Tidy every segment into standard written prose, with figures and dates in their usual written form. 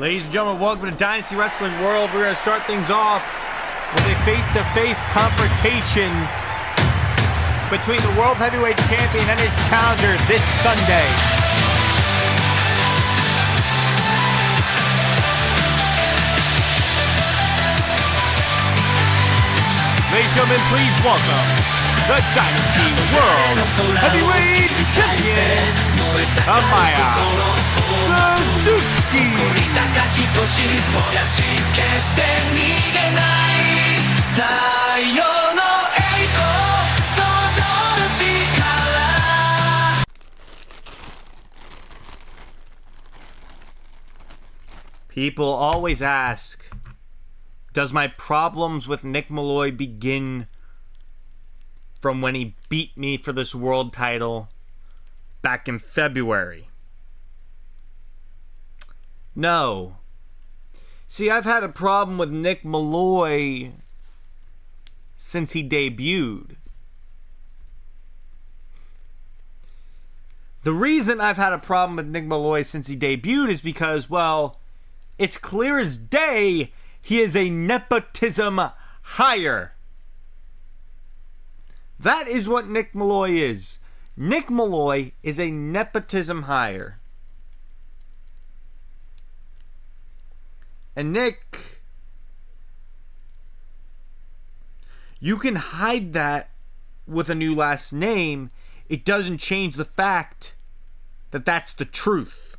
Ladies and gentlemen, welcome to Dynasty Wrestling World. We're going to start things off with a face-to-face confrontation between the World Heavyweight Champion and his challenger this Sunday. Ladies and gentlemen, please welcome the Dynasty World Heavyweight Champion, Amaya Suzuki. People always ask, does my problems with Nick Malloy begin from when he beat me for this world title back in February? No. See, I've had a problem with Nick Malloy since he debuted. The reason I've had a problem with Nick Malloy since he debuted is because, well, it's clear as day he is a nepotism hire. That is what Nick Malloy is. Nick Malloy is a nepotism hire. And Nick, you can hide that with a new last name. It doesn't change the fact that that's the truth.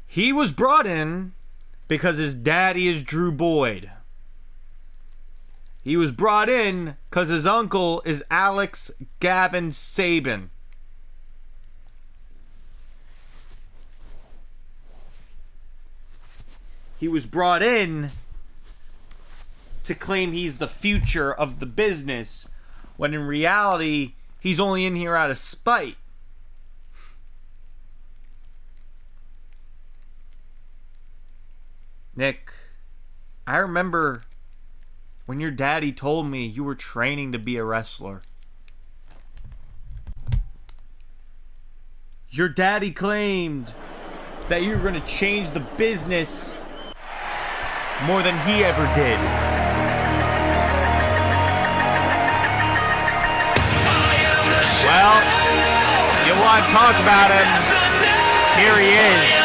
He was brought in because his daddy is Drew Boyd. He was brought in because his uncle is Alex Gavin Sabin. He was brought in to claim he's the future of the business, when in reality, he's only in here out of spite. Nick, I remember when your daddy told me you were training to be a wrestler. Your daddy claimed that you were going to change the business more than he ever did. Well, you want to talk about him? Here he is.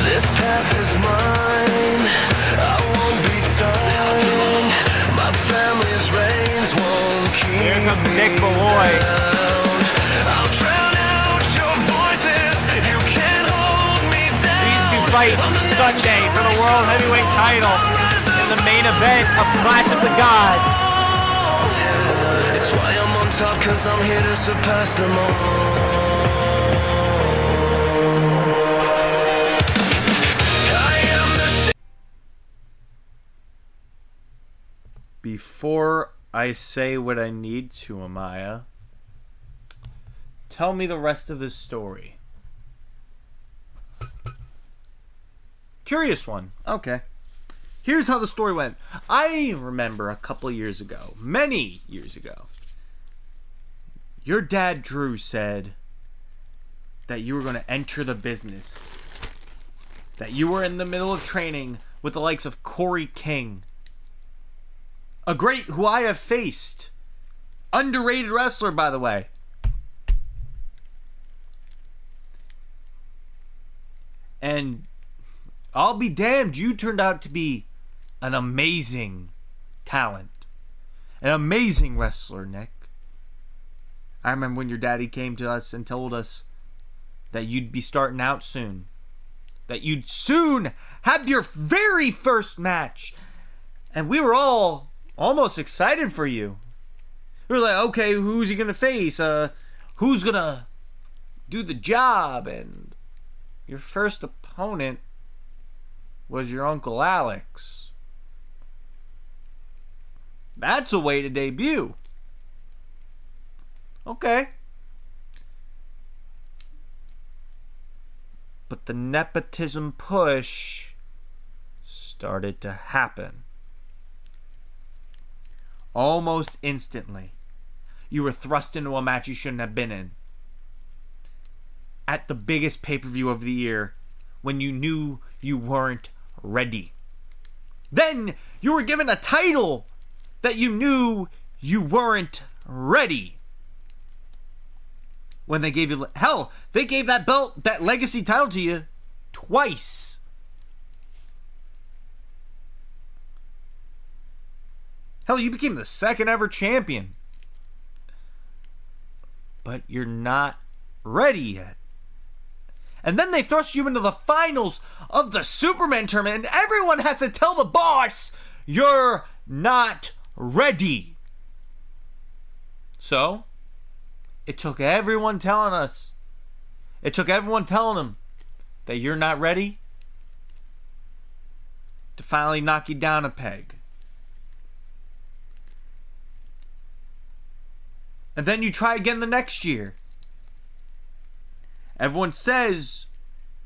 This path is mine, I won't be tied. My family's reigns won't keep Here comes me Nick Malloy. down. I'll drown out your voices, you can't hold me down. These two fight Sunday for the World Heavyweight title in the main event of Clash of the Gods. It's why I'm on top, cause I'm here to surpass them all. Before I say what I need to, Amaya, tell me the rest of this story. Curious one. Okay. Here's how the story went. I remember a couple of years ago, many years ago, your dad Drew said that you were going to enter the business. That you were in the middle of training with the likes of Corey King, a great who I have faced. Underrated wrestler, by the way. And I'll be damned, you turned out to be an amazing talent. An amazing wrestler, Nick. I remember when your daddy came to us and told us that you'd be starting out soon. That you'd soon have your very first match. And we were all almost excited for you. We were like, okay, who's he gonna face? Who's gonna do the job? And your first opponent was your Uncle Alex. That's a way to debut. Okay. But the nepotism push started to happen. Almost instantly, you were thrust into a match you shouldn't have been in. At the biggest pay-per-view of the year, when you knew you weren't ready. Then you were given a title that you knew you weren't ready. When they gave you... Hell, they gave that belt, that legacy title to you twice. Hell, you became the second ever champion. But you're not ready yet. And then they thrust you into the finals of the Superman tournament, and everyone has to tell the boss, you're not ready. So, it took everyone telling us, it took everyone telling them that you're not ready to finally knock you down a peg. And then you try again the next year. Everyone says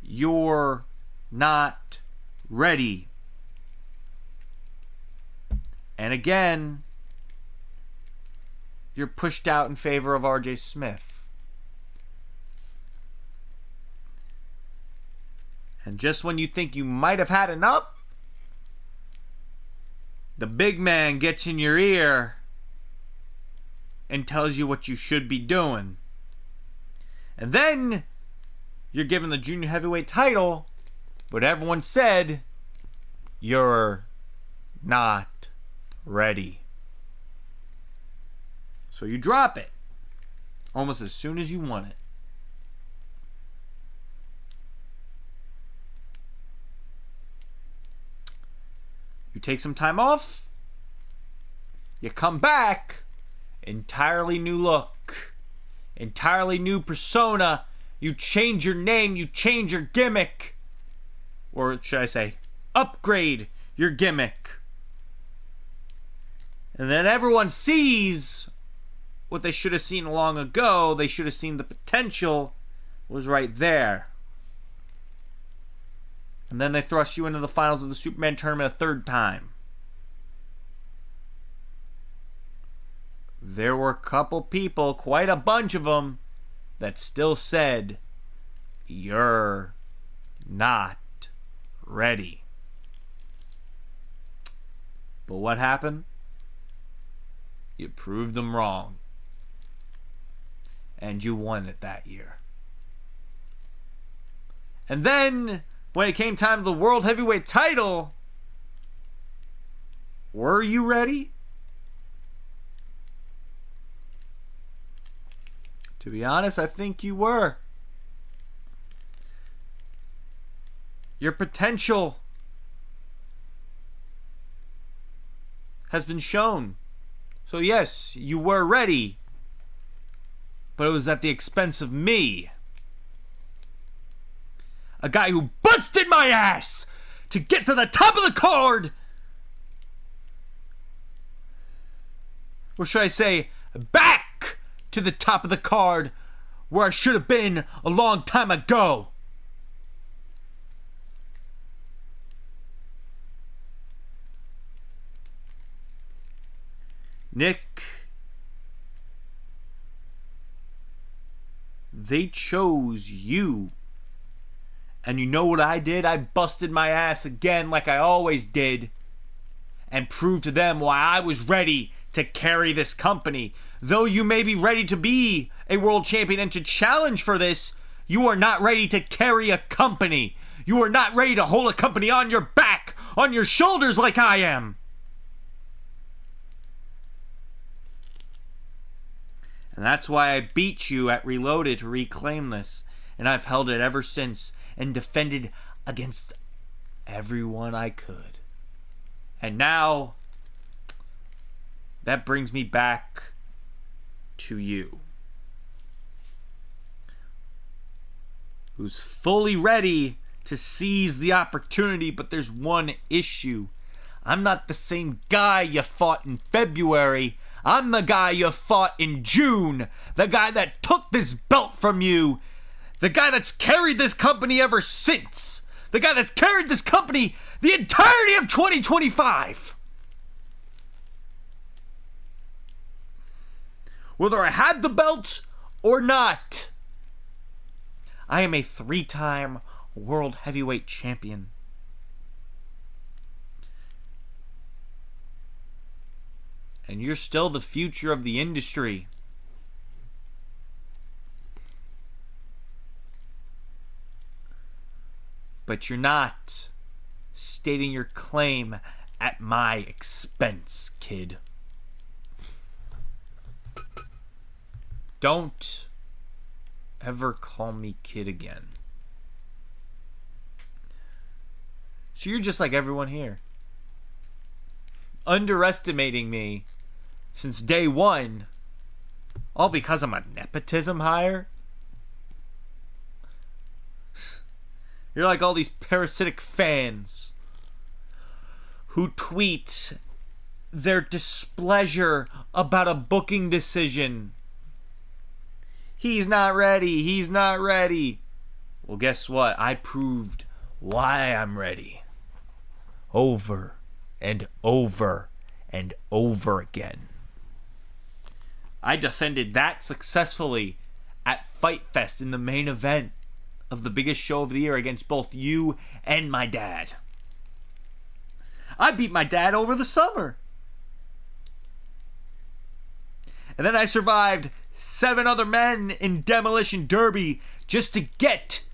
you're not ready. And again, you're pushed out in favor of RJ Smith. And just when you think you might have had enough, the big man gets in your ear and tells you what you should be doing. And then you're given the junior heavyweight title, but everyone said you're not ready. So you drop it almost as soon as you want it. You take some time off, you come back, entirely new look, entirely new persona. You change your name, you change your gimmick. Or should I say, upgrade your gimmick. And then everyone sees what they should have seen long ago. They should have seen the potential was right there. And then they thrust you into the finals of the Superman tournament a third time. There were a couple people, quite a bunch of them, that still said, you're not ready. But what happened? You proved them wrong. And you won it that year. And then, when it came time to the World Heavyweight title, were you ready? To be honest, I think you were. Your potential has been shown. So yes, you were ready. But it was at the expense of me. A guy who busted my ass to get to the top of the card. Or should I say, back to the top of the card where I should have been a long time ago. Nick, they chose you. And you know what I did? I busted my ass again like I always did and proved to them why I was ready to carry this company. Though you may be ready to be a world champion and to challenge for this, you are not ready to carry a company. You are not ready to hold a company on your back, on your shoulders like I am. And that's why I beat you at Reloaded to reclaim this. And I've held it ever since and defended against everyone I could. And now, that brings me back to you. Who's fully ready to seize the opportunity, but there's one issue. I'm not the same guy you fought in February. I'm the guy you fought in June. The guy that took this belt from you. The guy that's carried this company ever since. The guy that's carried this company the entirety of 2025. Whether I had the belt or not, I am a 3-time world heavyweight champion. And you're still the future of the industry. But you're not stating your claim at my expense, kid. Don't ever call me kid again. So you're just like everyone here, underestimating me since day one, all because I'm a nepotism hire? You're like all these parasitic fans who tweet their displeasure about a booking decision. He's not ready. He's not ready. Well, guess what? I proved why I'm ready. Over and over and over again. I defended that successfully at Fight Fest in the main event of the biggest show of the year against both you and my dad. I beat my dad over the summer. And then I survived 7 other men in Demolition Derby just to get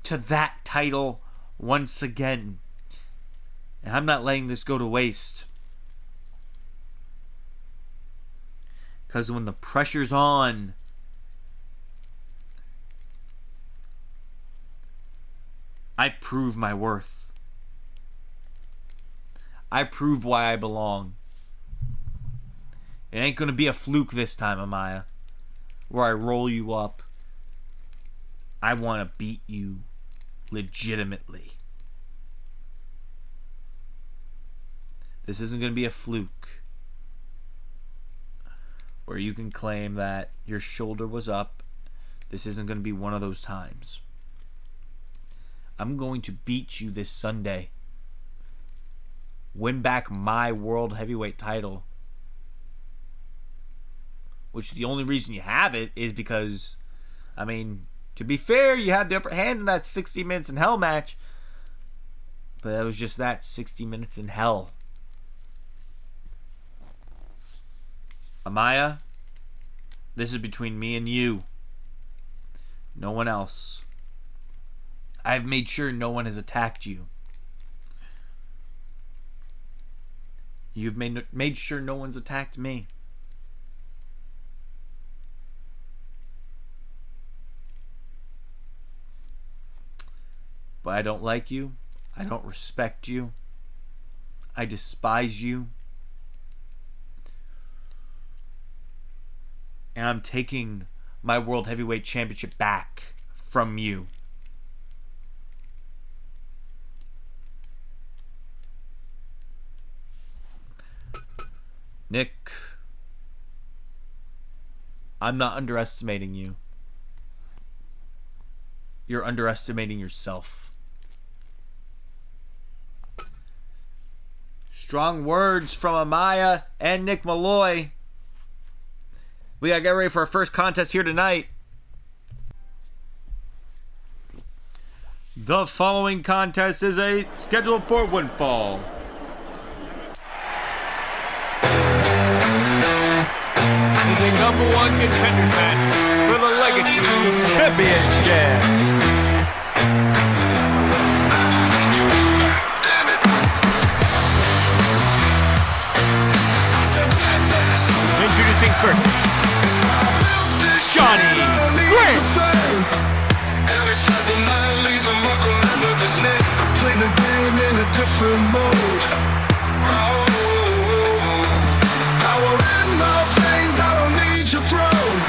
to that title once again. And I'm not letting this go to waste. Because when the pressure's on, I prove my worth. I prove why I belong. It ain't gonna be a fluke this time, Amaya, where I roll you up. I want to beat you legitimately. This isn't gonna be a fluke where you can claim that your shoulder was up. This isn't going to be one of those times. I'm going to beat you this Sunday. Win back my world heavyweight title. Which the only reason you have it is because, I mean, to be fair, you had the upper hand in that 60 minutes in hell match. But that was just that, 60 minutes in hell. Amaya, this is between me and you. No one else. I've made sure no one has attacked you. You've made sure no one's attacked me. But I don't like you. I don't respect you. I despise you. And I'm taking my World Heavyweight Championship back from you. Nick, I'm not underestimating you. You're underestimating yourself. Strong words from Amaya and Nick Malloy. We gotta get ready for our first contest here tonight. The following contest is scheduled for one fall. It's a #1 contenders match for the Legacy Championship. Introducing first, Johnny Grant. Every Saturday night leaves a mark on the snake. Play the game in a different mode. Power in my veins, I don't need your throne.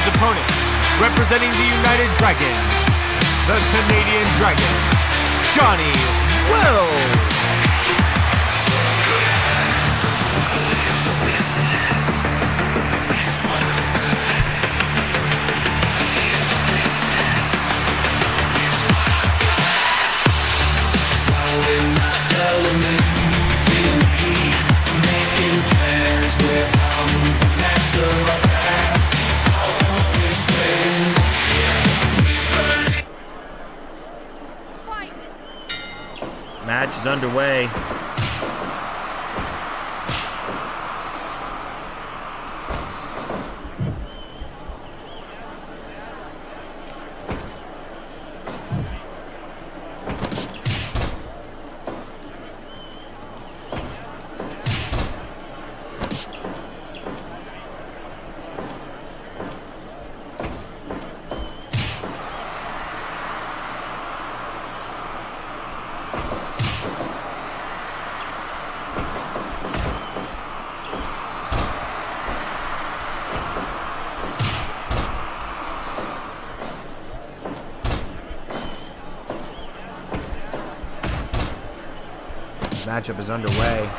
his opponent, representing the United Dragons, the Canadian Dragon, Johnny Wells. Match is underway. Matchup is underway.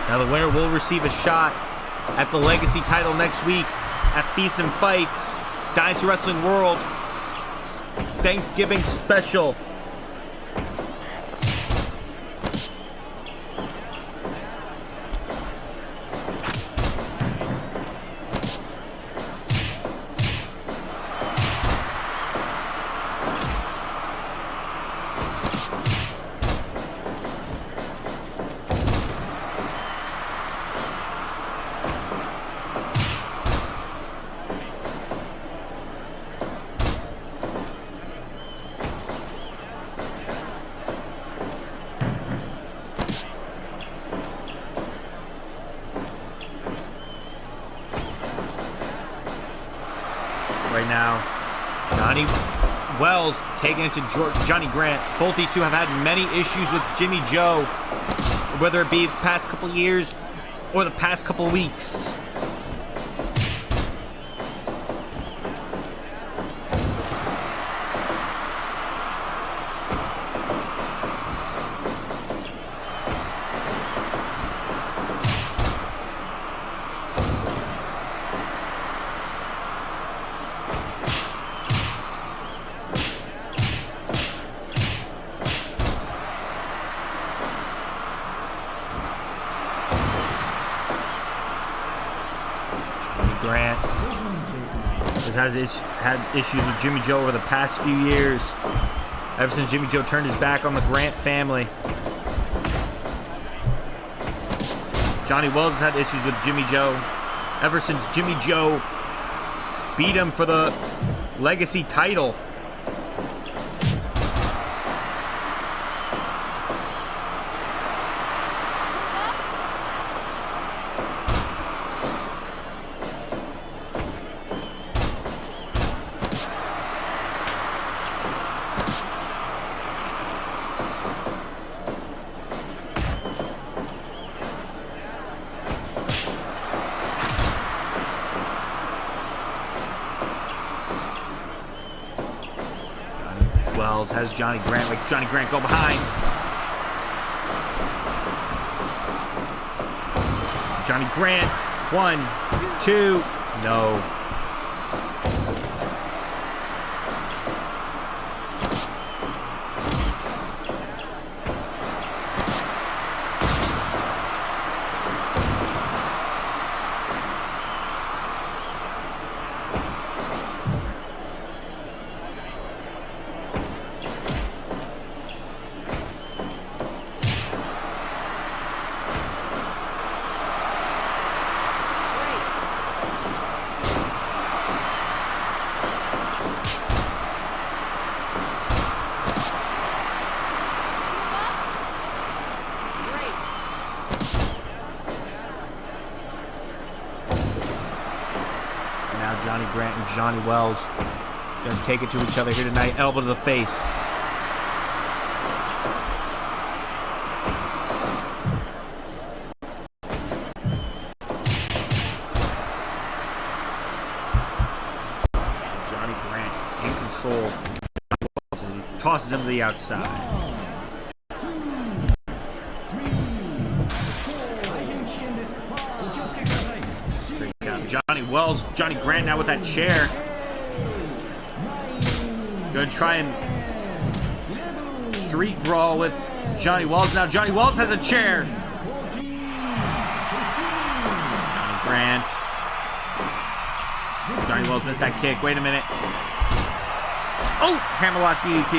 Now the winner will receive a shot at the Legacy title next week at Feast and Fights Dynasty Wrestling World Thanksgiving Special. Right now, Johnny Wells taking it to Johnny Grant. Both these two have had many issues with Jimmy Joe, whether it be the past couple years or the past couple weeks. Grant has had issues with Jimmy Joe over the past few years, ever since Jimmy Joe turned his back on the Grant family. Johnny Wells has had issues with Jimmy Joe ever since Jimmy Joe beat him for the Legacy title. Wells has Johnny Grant. Like Johnny Grant go behind. Johnny Grant. 1, 2. No. Johnny Grant and Johnny Wells gonna take it to each other here tonight. Elbow to the face. control as he tosses him to the outside. 1, 2, 3, 4. Great count. Johnny Wells, Johnny Grant now with that chair. Gonna try and street brawl with Johnny Wells. Now Johnny Wells has a chair. Johnny Grant. Johnny Wells missed that kick. Wait a minute. Oh! Hammerlock DDT.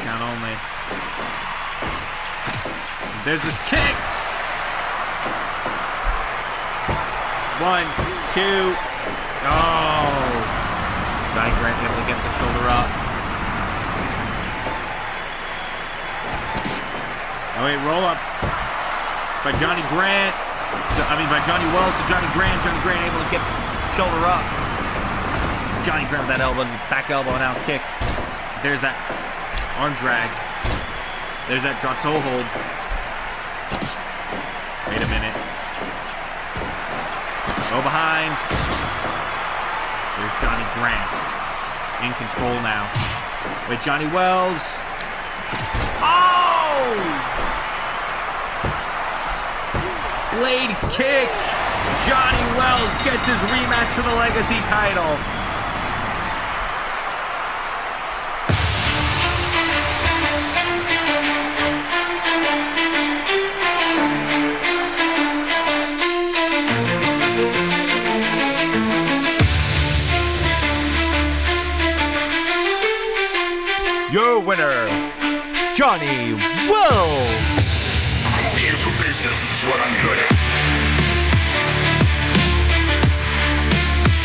Count only. There's the kicks. 1, 2. Oh! Johnny Grant able to get the shoulder up. Oh wait, roll up by Johnny Grant. By Johnny Wells to Johnny Grant. Johnny Grant able to get the shoulder up. Johnny Grant with that elbow, back elbow, and out kick. There's that arm drag. There's that draw toe hold. Wait a minute. Go behind. There's Johnny Grant. In control now. With Johnny Wells. Oh! Blade kick. Johnny Wells gets his rematch for the Legacy title. Your winner, Johnny Wells. I'm here for business, is what I'm good at.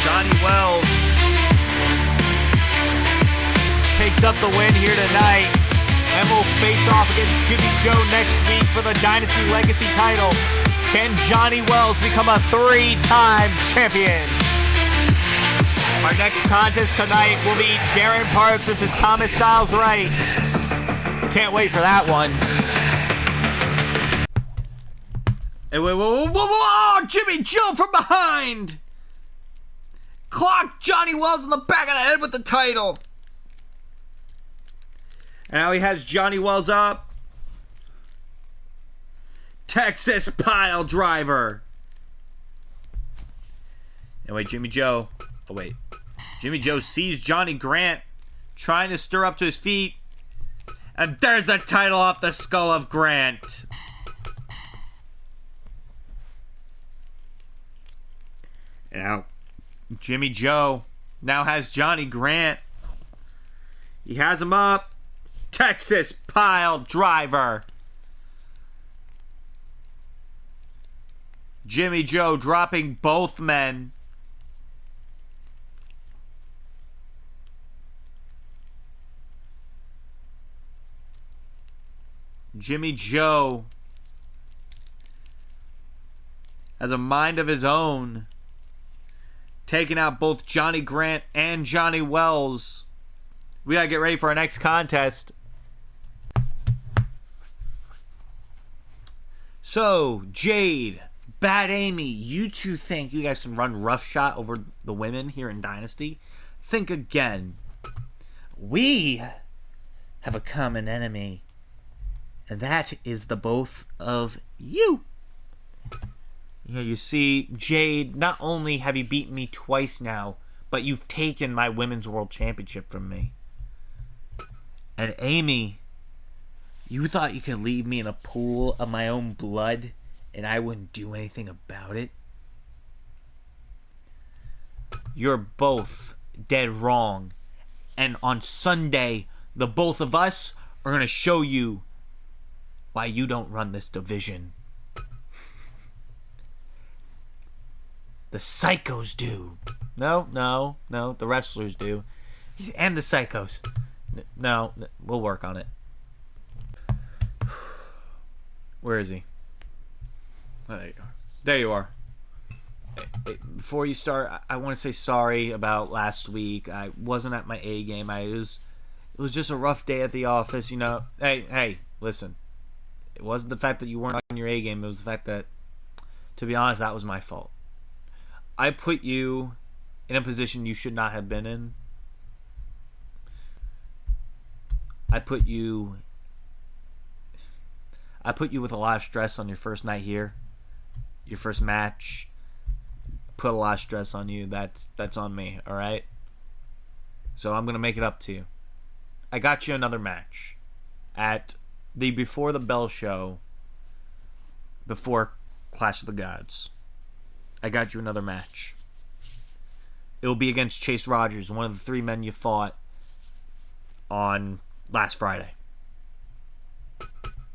Johnny Wells takes up the win here tonight and will face off against Jimmy Joe next week for the Dynasty Legacy title. Can Johnny Wells become a 3-time champion? Our next contest tonight will be Darren Parks versus Thomas Styles Wright. Can't wait for that one. Hey, wait, whoa, oh, Jimmy Joe from behind! Clocked Johnny Wells in the back of the head with the title. And now he has Johnny Wells up. Texas pile driver. And wait, Jimmy Joe. Oh, wait. Jimmy Joe sees Johnny Grant trying to stir up to his feet. And there's the title off the skull of Grant. And now, Jimmy Joe now has Johnny Grant. He has him up. Texas pile driver. Jimmy Joe dropping both men. Jimmy Joe has a mind of his own, taking out both Johnny Grant and Johnny Wells. We gotta get ready for our next contest. So, Jade, Bad Amy, you two think you guys can run roughshod over the women here in Dynasty? Think again. We have a common enemy. And that is the both of you. Yeah, you see, Jade, not only have you beaten me twice now, but you've taken my Women's World Championship from me. And Amy, you thought you could leave me in a pool of my own blood and I wouldn't do anything about it? You're both dead wrong. And on Sunday, the both of us are going to show you why you don't run this division. The psychos do. No, the wrestlers do. And the psychos. No, we'll work on it. Where is he? Oh, there you are. There you are. Before you start, I want to say sorry about last week. I wasn't at my A game. It was just a rough day at the office, you know. Hey, listen. It wasn't the fact that you weren't on your A game. It was the fact that, to be honest, that was my fault. I put you in a position you should not have been in. I put you with a lot of stress on your first night here. Your first match. Put a lot of stress on you. That's on me, alright? So I'm going to make it up to you. I got you another match at the Before the Bell show before Clash of the Gods. I got you another match. It will be against Chase Rogers, one of the 3 men you fought on last Friday.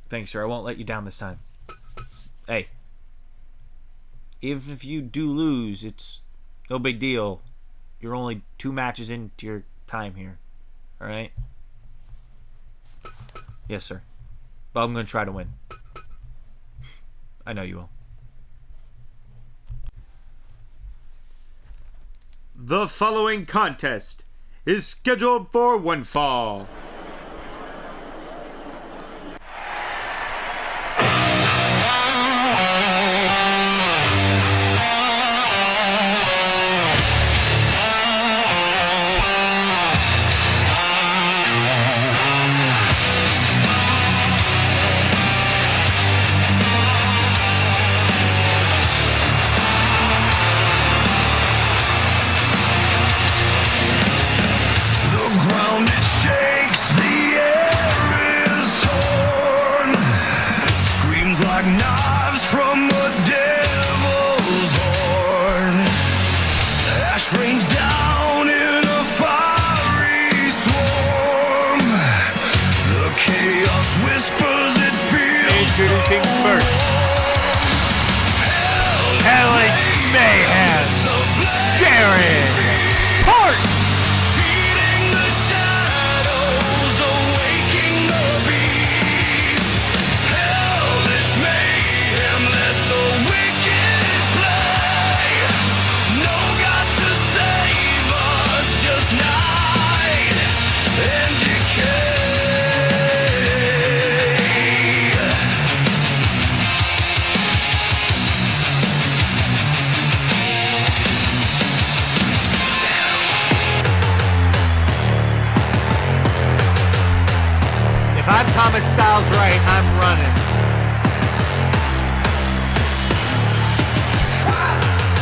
Thanks, sir. I won't let you down this time. Hey, even if you do lose, it's no big deal. You're only 2 matches into your time here. Alright? Yes, sir. But I'm going to try to win. I know you will. The following contest is scheduled for one fall. Knives from a devil's horn. Ash rains down in a fiery swarm. The chaos whispers, it feels Introducing so first, Hellish Mayhem, Jared Hart. feeding the shadows, awaking the beast. Hellish mayhem, let the wicked play. No gods to save us, just night and decay. If I'm Thomas Styles right, I'm running.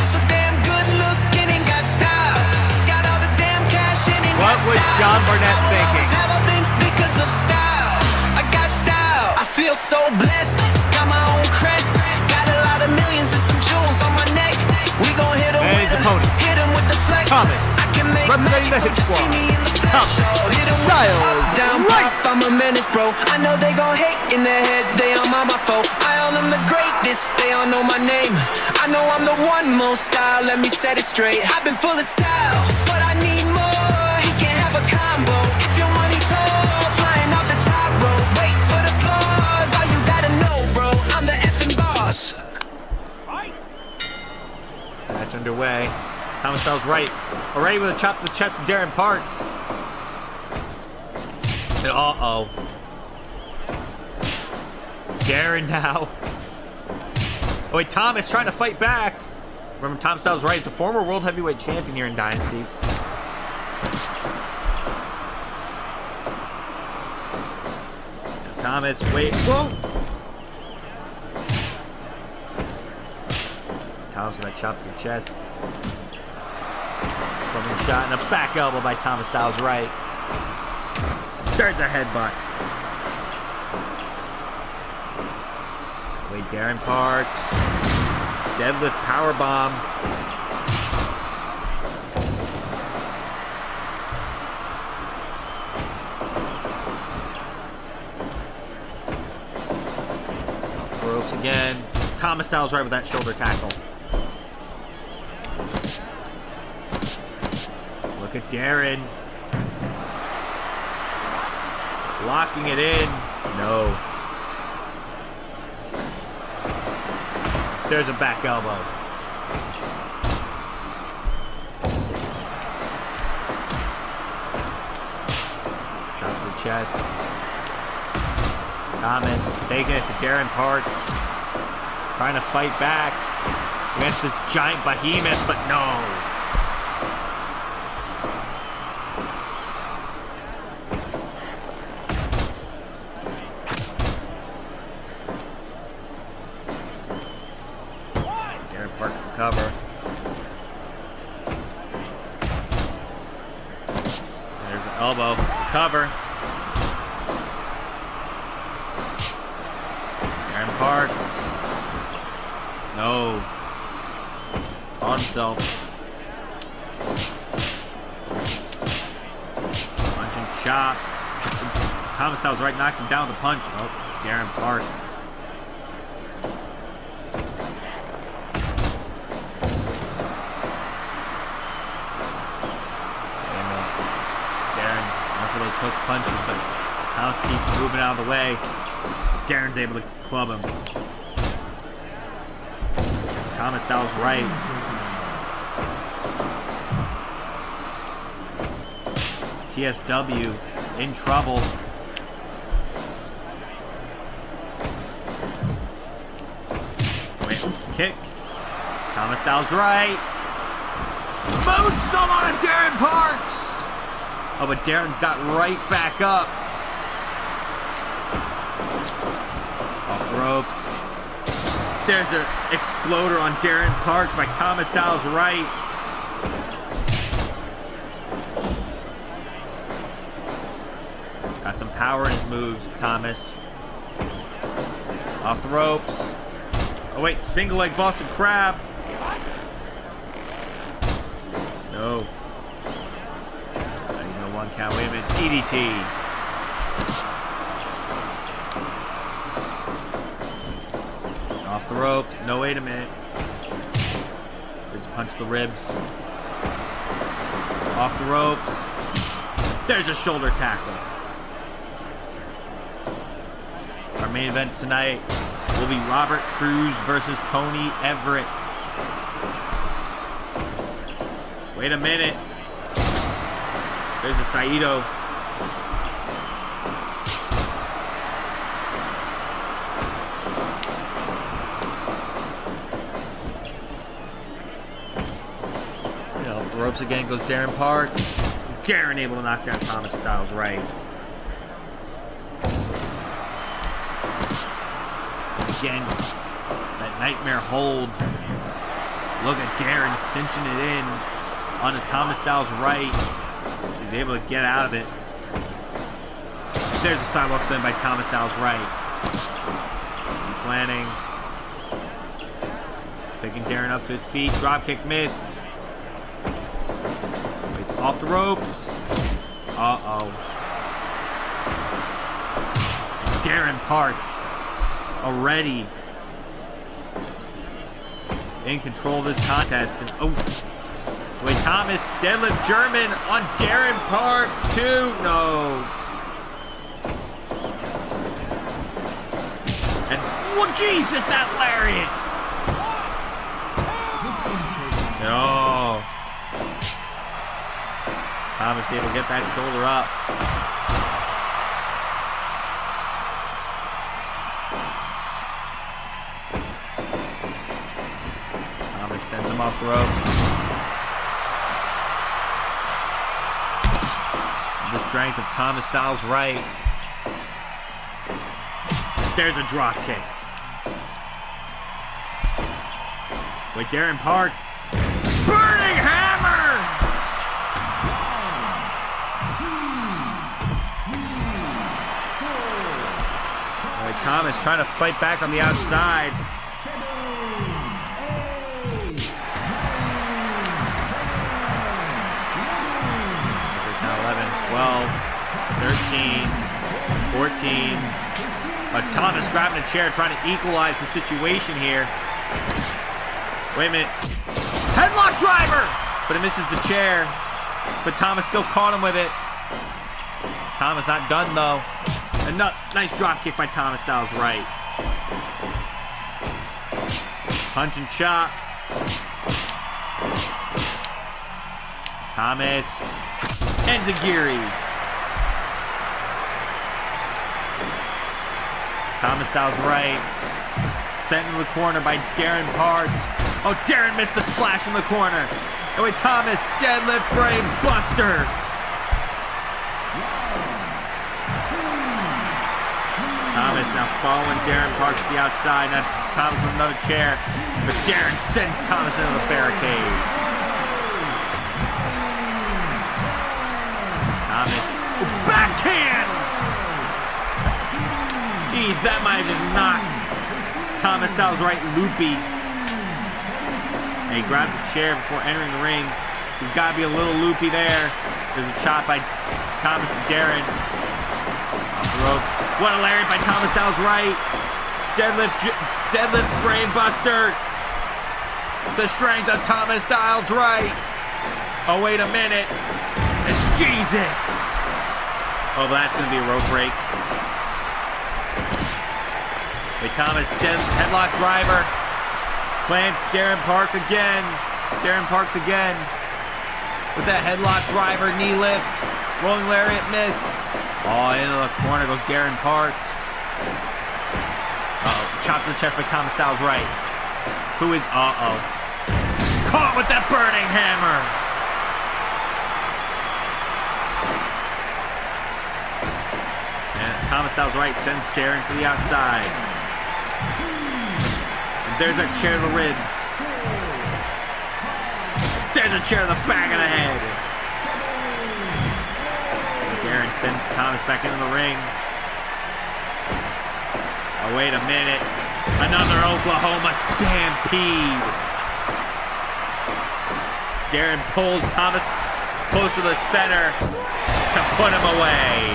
So damn good looking and got style. Got all the damn cash and ain't What got was style. John Barnett I will thinking? always have all things because of style. I got style. I feel so blessed. Got my own crest. Got a lot of millions and some jewels on my neck. We gon' hit 'em And with his opponent, hit 'em with the flex. Thomas, I can make representing magic, the so Hit just see Squad. me in the flesh. Thomas Oh, hit 'em with Styles up, down, right. pop. I'm a menace, bro. I know they gon' hate in their head. They on my foe. I own them the greatest. They all know my name. I know I'm the one most style. Let me set it straight. I've been full of style, but I need more. He can have a combo. If your money tall, flying off the top rope. Wait for the applause. All you gotta know, bro. I'm the effing boss. Match underway. Thomas Styles right. Already with a chop to the chest of Darren Parks. And uh-oh. Darren now. Oh wait, Thomas trying to fight back. Remember, Thomas Styles right. It's a former world heavyweight champion here in Dynasty. Thomas, wait. Whoa! Thomas with that chop to the chest. Coming shot and a back elbow by Thomas Styles right. There's a headbutt. Wait, Darren Parks. Deadlift powerbomb. Off the ropes again. Thomas Styles right with that shoulder tackle. Look at Darren. Locking it in. No. There's a back elbow. Chop to the chest. Thomas taking it to Darren Parks. Trying to fight back. against this giant behemoth, but no. Darren Parks the cover. There's an elbow, the cover. Darren Parks. No. On himself. Punching chops. Thomas Styles right, knocked him down with a punch. Oh, Darren Parks. Darren went for those hook punches, but Thomas keeps moving out of the way. Darren's able to club him. Thomas Styles right. TSW in trouble. Wait, kick. Thomas Styles right. Moonsault on a Darren Parks. Oh, but Darren's got right back up. Off the ropes. There's an exploder on Darren Parks by Thomas Styles right. Got some power in his moves, Thomas. Off the ropes. Oh wait, single leg Boston Crab. No. No one count. Wait a minute. DDT. Off the ropes. No, wait a minute. There's a punch to the ribs. Off the ropes. There's a shoulder tackle. Our main event tonight will be Robert Cruz versus Tony Everett. Wait a minute. There's a Saito. Off the ropes again goes Darren Parks. Darren able to knock down Thomas Styles right. Again, that nightmare hold. Look at Darren cinching it in on the Thomas Styles right. He's able to get out of it. There's a sidewalk slam by Thomas Styles right. What's he planning? Picking Darren up to his feet. Dropkick missed. Wait, off the ropes. Uh-oh. Darren Parks already in control of this contest. And oh, wait, Thomas deadlift German on Darren Parks too. No. And oh, jeez, at that lariat. No. Thomas able to get that shoulder up. Sends him off the ropes. The strength of Thomas Styles right. There's a drop kick. Wait, Darren Parks. Burning hammer! Wait, Thomas trying to fight back on the outside. 12, 13, 14. But Thomas grabbing a chair, trying to equalize the situation here. Wait a minute. Headlock driver! But it misses the chair. But Thomas still caught him with it. Thomas not done though. A nice drop kick by Thomas Styles right. Punch and chop. Thomas. Enziguri. Thomas Styles right. Sent in the corner by Darren Parks. Oh, Darren missed the splash in the corner. And with Thomas, deadlift brain buster. Thomas now following Darren Parks to the outside. Now Thomas with another chair. But Darren sends Thomas into the barricade. Thomas. Backhand! Jeez, that might have just knocked Thomas Styles right loopy. And he grabs a chair before entering the ring. He's got to be a little loopy there. There's a chop by Thomas and Darren. Off the rope. What a lariat by Thomas Styles right. Deadlift brain buster. The strength of Thomas Styles right. Oh, wait a minute. It's Jesus. Oh, that's going to be a rope break. Wait, Thomas, headlock driver. Plants Darren Parks again. With that headlock driver, knee lift. Rolling lariat missed. Oh, into the corner goes Darren Parks. Uh-oh. Chop to the chest by Thomas Styles right. Who is... Uh-oh. Caught with that burning hammer. And Thomas Styles right sends Darren to the outside. And there's a chair to the ribs. There's a chair to the back of the head. Darren sends Thomas back into the ring. Oh, wait a minute. Another Oklahoma stampede. Darren pulls Thomas close to the center to put him away.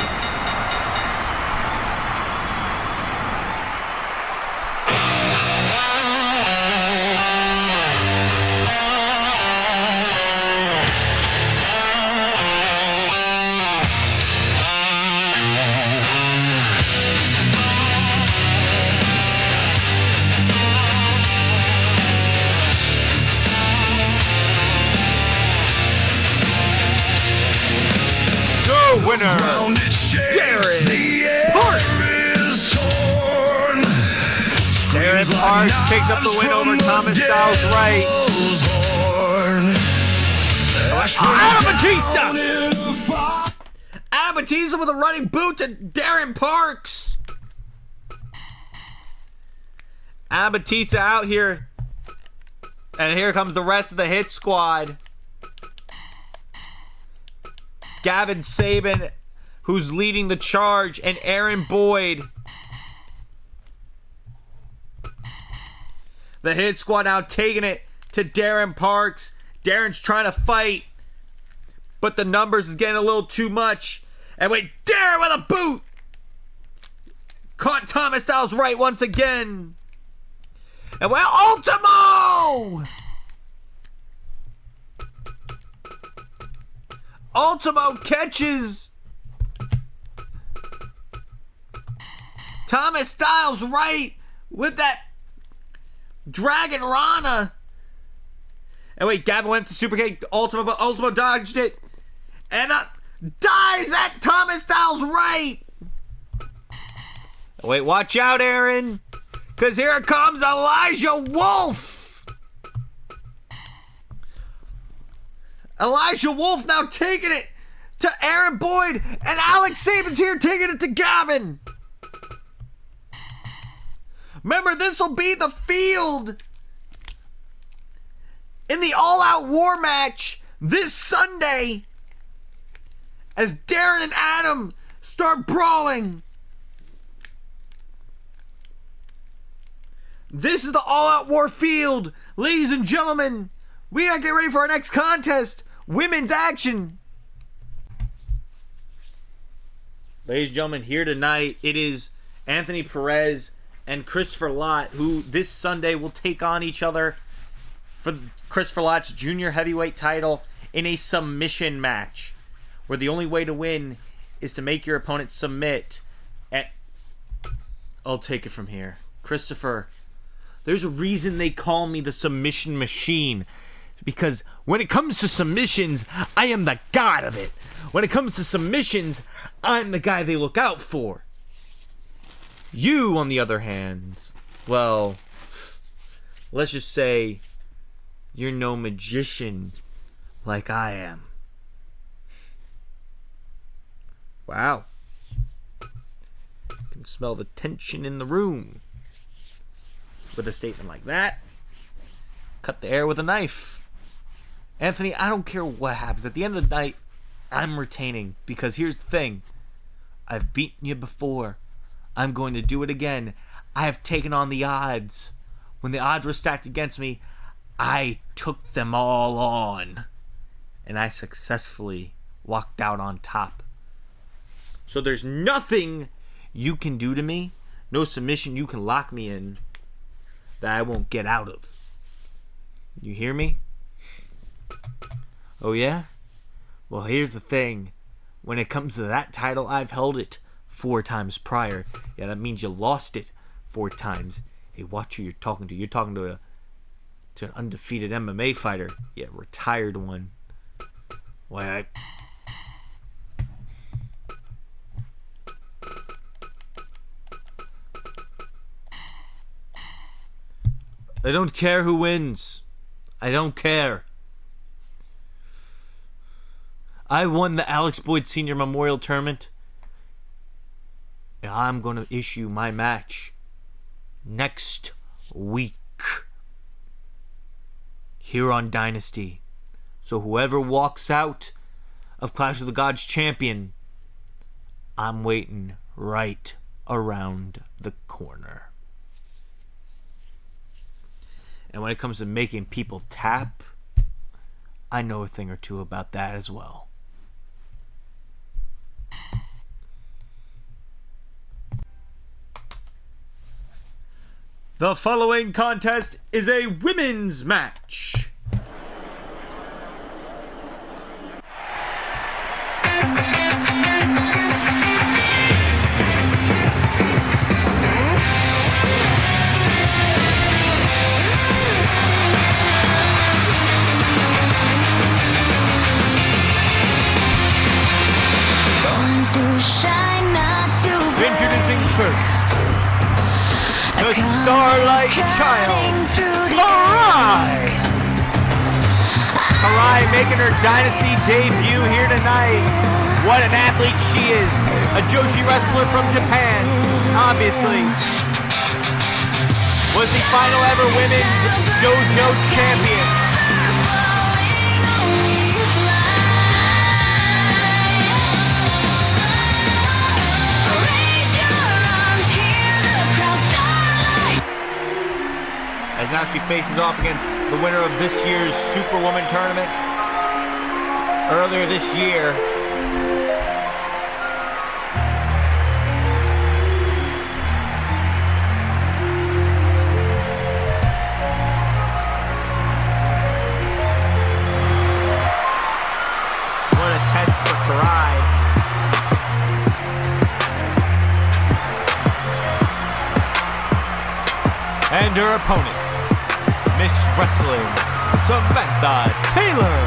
Winner, Darren Parks. Darren Parks picks up the win over Thomas Styles right. Adam Batista with a running boot to Darren Parks. Adam Batista out here. And here comes the rest of the Hit Squad. Gavin Saban, who's leading the charge, and Aaron Boyd. The Hit Squad now taking it to Darren Parks. Darren's trying to fight, but the numbers is getting a little too much. And wait, Darren with a boot! Caught Thomas Styles right once again. And well, Ultimo! Ultimo catches Thomas Styles right with that Dragon Rana. And wait, Gavin went to super kick Ultimo, but Ultimo dodged it. And dies at Thomas Styles right. Wait, watch out, Aaron. Because here comes Elijah Wolf. Elijah Wolf now taking it to Aaron Boyd, and Alex Saban's here taking it to Gavin. Remember, this will be the field in the all-out war match this Sunday as Darren and Adam start brawling. This is the all-out war field. Ladies and gentlemen, we gotta get ready for our next contest. Women's action. Ladies and gentlemen, here tonight it is Anthony Perez and Christopher Lott, who this Sunday will take on each other for Christopher Lott's junior heavyweight title in a submission match, where the only way to win is to make your opponent submit. And I'll take it from here. Christopher, there's a reason they call me the submission machine. Because when it comes to submissions, I am the god of it. When it comes to submissions, I'm the guy they look out for. You, on the other hand, well, let's just say You're no magician like I am. Wow. I can smell the tension in the room. With a statement like that, cut the air with a knife. Anthony, I don't care what happens. At the end of the night, I'm retaining. Because here's the thing. I've beaten you before. I'm going to do it again. I have taken on the odds. When the odds were stacked against me, I took them all on. And I successfully walked out on top. So there's nothing you can do to me, no submission you can lock me in, that I won't get out of. You hear me? Oh yeah? Well, here's the thing. When it comes to that title, I've held it 4 times prior. Yeah, that means you lost it 4 times. Hey, watch who you're talking to. You're talking to an undefeated MMA fighter. Yeah, retired one. Why, I don't care who wins. I don't care. I won the Alex Boyd Sr. Memorial Tournament. And I'm going to issue my match next week here on Dynasty. So whoever walks out of Clash of the Gods champion, I'm waiting right around the corner. And when it comes to making people tap, I know a thing or two about that as well. The following contest is a women's match. Introducing first, the Starlight Child, Karai! Karai making her Dynasty debut here tonight. What an athlete she is. A Joshi wrestler from Japan, obviously. Was the final ever women's dojo champion. As now she faces off against the winner of this year's Superwoman tournament earlier this year. What a test for Karai. And her opponent, Miss Wrestling, Samantha Taylor.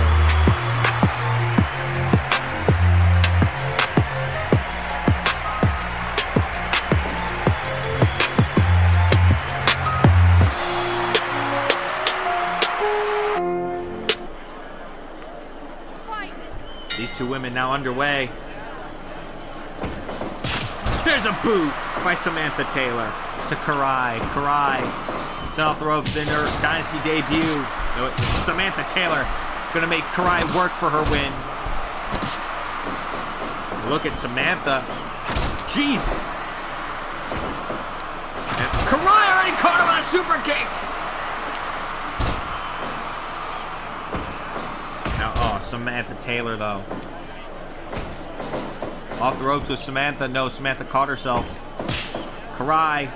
These two women now underway. There's a boot by Samantha Taylor to Karai. Karai set off the ropes in her Dynasty debut. Samantha Taylor gonna make Karai work for her win. Look at Samantha. Jesus. And Karai already caught him on a super kick. Now, oh, Samantha Taylor though. Off the ropes with Samantha. No, Samantha caught herself. Karai.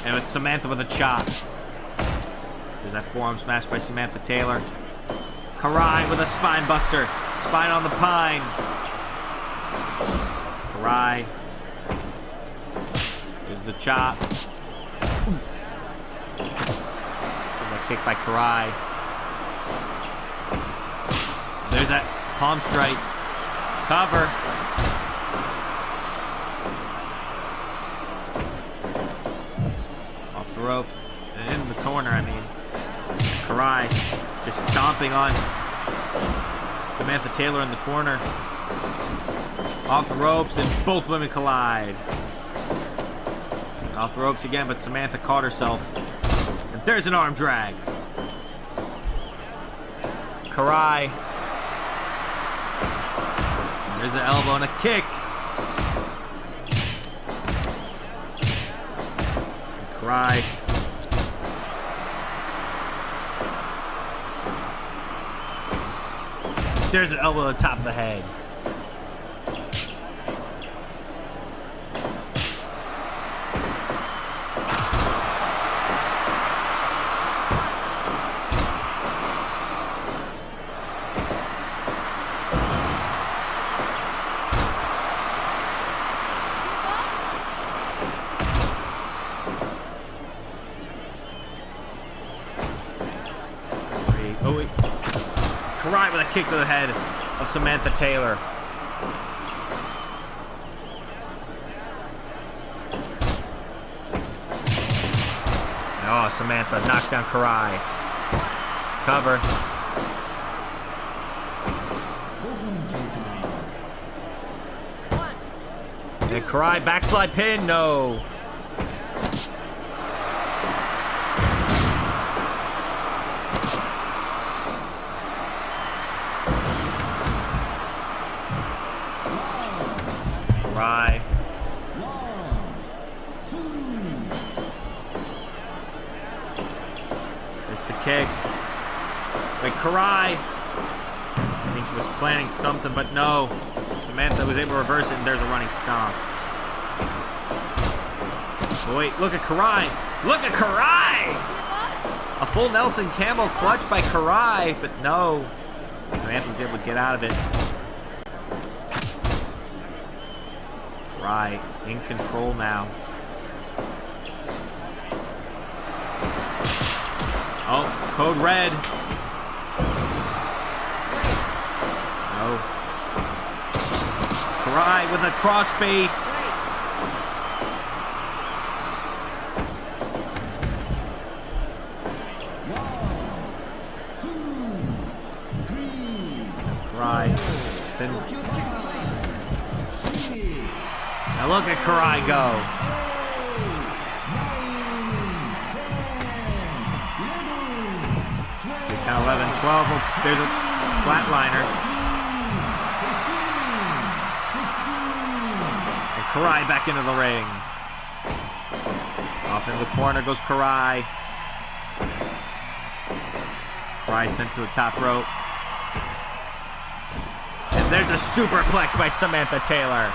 And it's Samantha with a chop. There's that forearm smash by Samantha Taylor. Karai with a spine buster. Spine on the pine. Karai. There's the chop. There's that kick by Karai. There's that palm strike. Cover. Off the rope. And in the corner, I mean. Karai just stomping on Samantha Taylor in the corner. Off the ropes, and both women collide. Off the ropes again, but Samantha caught herself. And there's an arm drag. Karai. There's an elbow and a kick. Karai. There's an elbow at the top of the head. Oh, wait. Karai with a kick to the head of Samantha Taylor. Oh, Samantha knocked down Karai. Cover. And Karai backslide pin. No. Karai. There's the kick. Wait, Karai. I think she was planning something, but no. Samantha was able to reverse it, and there's a running stomp. But wait, look at Karai. Look at Karai! A full Nelson Camel clutch by Karai, but no. Samantha was able to get out of it. Karai in control now. Oh, code red. No. Karai with a crossface. Karai sends. Now look at Karai go. Count 11, 12. Oops, there's a flatliner. And Karai back into the ring. Off in the corner goes Karai. Karai sent to the top rope. And there's a superplex by Samantha Taylor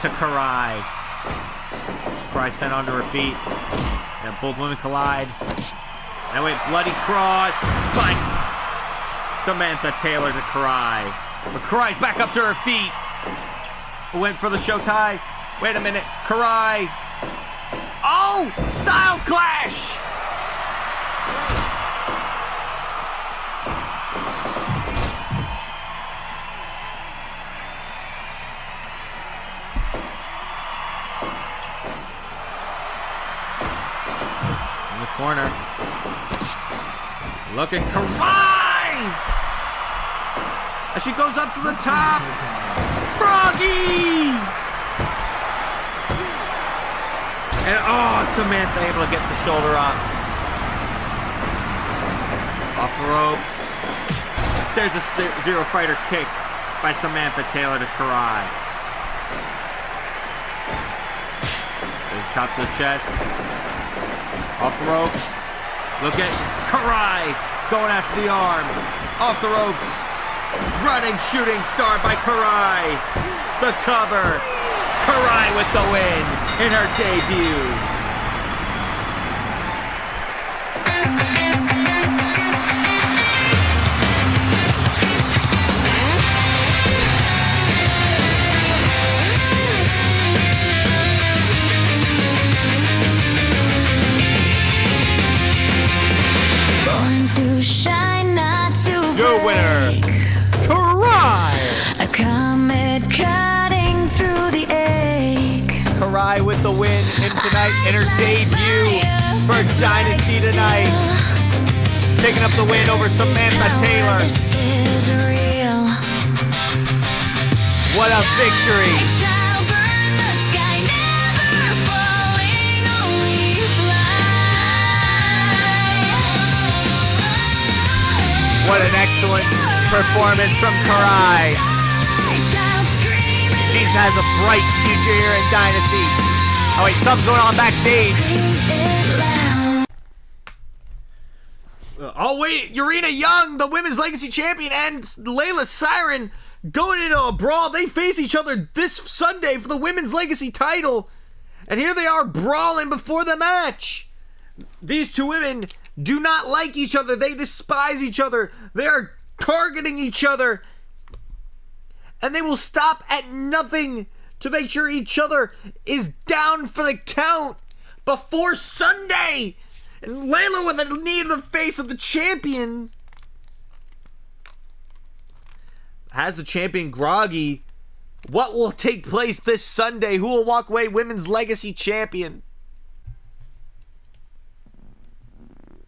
to Karai. Karai sent onto her feet. And both women collide. And wait, bloody cross by Samantha Taylor to Karai. But Karai's back up to her feet. Went for the show tie. Wait a minute, Karai. Oh, Styles Clash. In the corner. Look at Karai! As she goes up to the top. Froggy! And oh, Samantha able to get the shoulder up. Off the ropes. There's a zero fighter kick by Samantha Taylor to Karai. There's a chop to the chest. Off the ropes. Look at Karai going after the arm. Off the ropes. Running shooting star by Karai. The cover. Karai with the win in her debut. To shine, not to break. Your winner, Karai! A comet cutting through the egg. Karai with the win in tonight in her debut for Dynasty tonight. picking up the win over Samantha Taylor. This is real. What a victory! Shall burn the sky, never falling, only fly. What an excellent performance from Karai. She has a bright future here in Dynasty. Oh wait, something's going on backstage. Oh wait, Urena Young, the Women's Legacy Champion, and Layla Siren going into a brawl. They face each other this Sunday for the Women's Legacy title. And here they are brawling before the match. These two women do not like each other. They despise each other. They are targeting each other. And they will stop at nothing to make sure each other is down for the count before Sunday. And Layla with a knee to the face of the champion has the champion groggy. What will take place this Sunday? Who will walk away Women's Legacy Champion?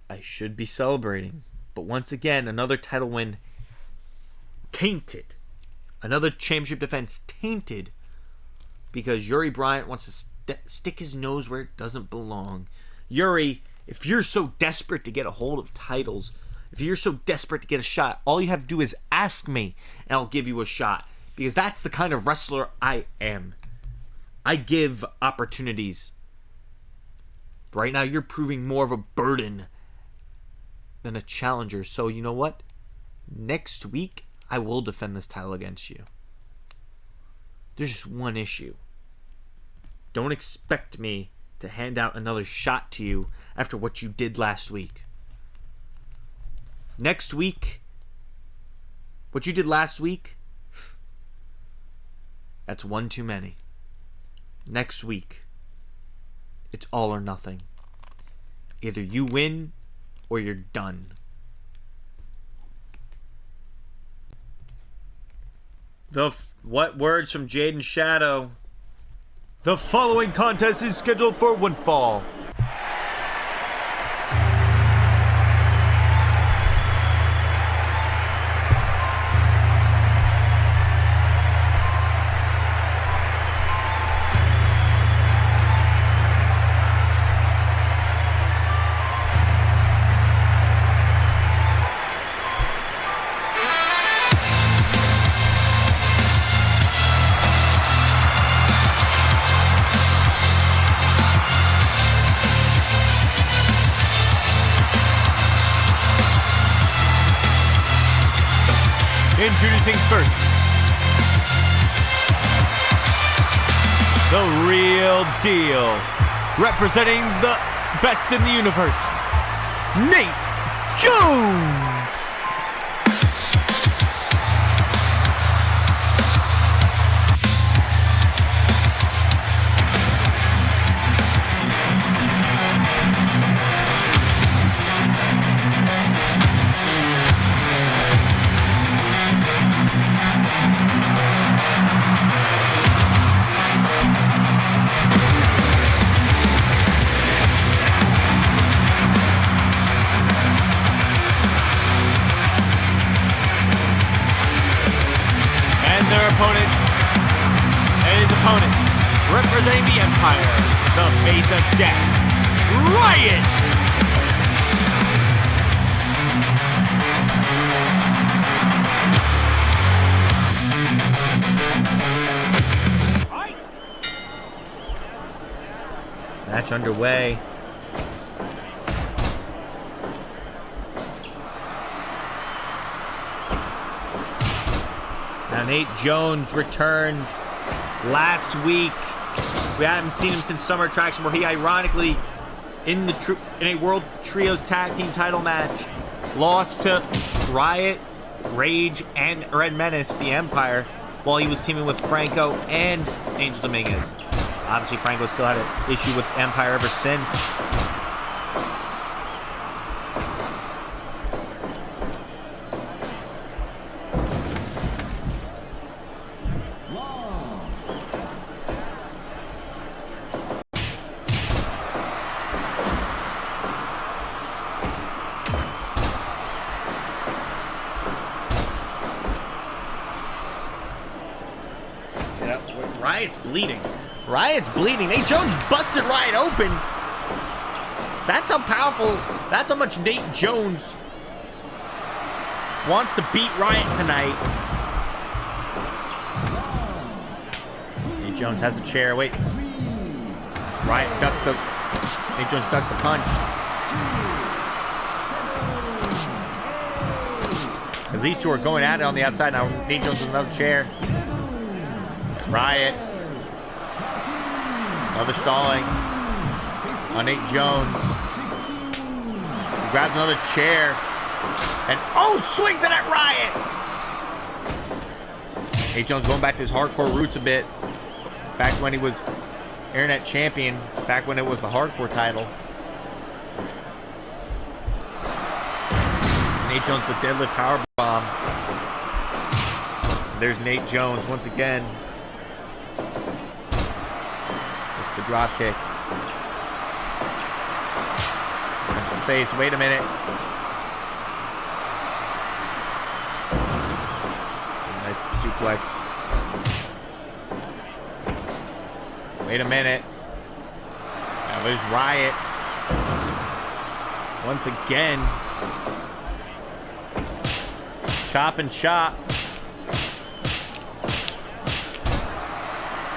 I should be celebrating, but once again, another title win tainted. Another championship defense tainted because Yuri Bryant wants to stick his nose where it doesn't belong. Yuri, if you're so desperate to get a hold of titles, if you're so desperate to get a shot, all you have to do is ask me and I'll give you a shot. Because that's the kind of wrestler I am. I give opportunities. Right now you're proving more of a burden than a challenger. So you know what? Next week I will defend this title against you. There's just one issue. Don't expect me to hand out another shot to you after what you did last week. Next week, what you did last week, that's one too many. Next week, it's all or nothing. Either you win or you're done. What words from Jaden Shadow? The following contest is scheduled for one fall. Introducing first, the real deal, representing the best in the universe, Nate Jones. Representing the Empire, the face of death, Riot! Fight! Match underway. Now Nate Jones returned last week. We haven't seen him since Summer Attraction, where he ironically, in a World Trios Tag Team title match, lost to Riot, Rage, and Red Menace, the Empire, while he was teaming with Franco and Angel Dominguez. Obviously, Franco still had an issue with Empire ever since. Riot's bleeding. Riot's bleeding. Nate Jones busted Riot open. That's how powerful, that's how much Nate Jones wants to beat Riot tonight. Nate Jones has a chair. Wait. Riot ducked the... Nate Jones ducked the punch. Because these two are going at it on the outside. Now Nate Jones with another chair. Riot. Another stalling on Nate Jones. He grabs another chair. And swings it at Riot! Nate Jones going back to his hardcore roots a bit. Back when he was Internet Champion. Back when it was the hardcore title. Nate Jones with deadlift powerbomb. There's Nate Jones once again. Just the drop kick. Punch in the face. Wait a minute. Nice suplex. Wait a minute. Now there's Riot. Once again. Chop and chop.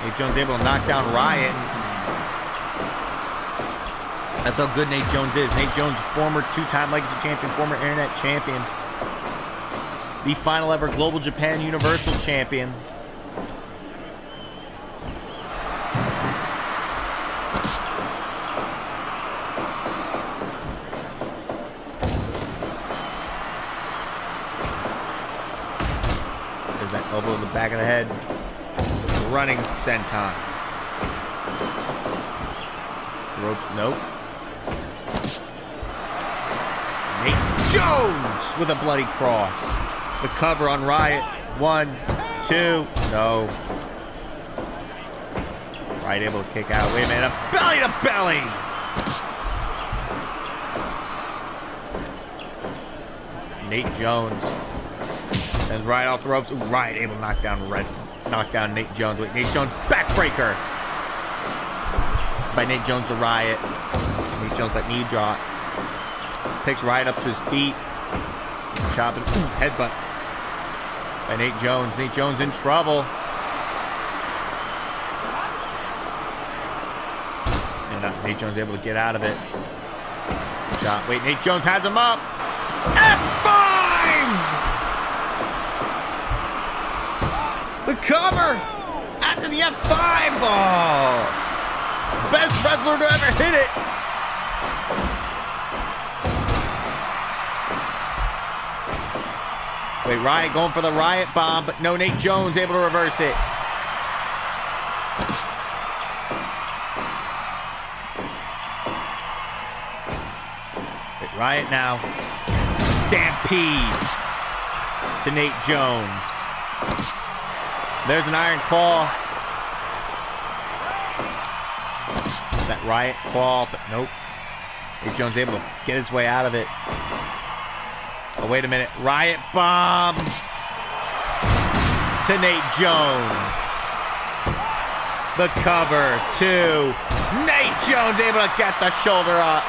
Nate Jones able to knock down Riot. That's how good Nate Jones is. Nate Jones, former two-time Legacy Champion, former Internet Champion. The final ever Global Japan Universal Champion. There's that elbow in the back of the head. Running senton. Ropes, nope. Nate Jones with a bloody cross. The cover on Riot. 1, 2, no. Riot able to kick out. Wait a minute, a belly to belly. Nate Jones sends Riot off the ropes. Ooh, Riot able to knock down Nate Jones. Wait, Nate Jones backbreaker by Nate Jones to Riot. Nate Jones that knee drop. Picks Riot up to his feet. Chopping. Headbutt by Nate Jones. Nate Jones in trouble. And Nate Jones able to get out of it. Chop. Wait, Nate Jones has him up. F5! The cover after the F5. Oh, best wrestler to ever hit it. Wait, Riot going for the Riot bomb, but no, Nate Jones able to reverse it. Wait, Riot now. Stampede to Nate Jones. There's an iron claw. That Riot claw, but nope. Nate Jones able to get his way out of it. Oh, wait a minute. Riot bomb to Nate Jones. The cover to Nate Jones able to get the shoulder up.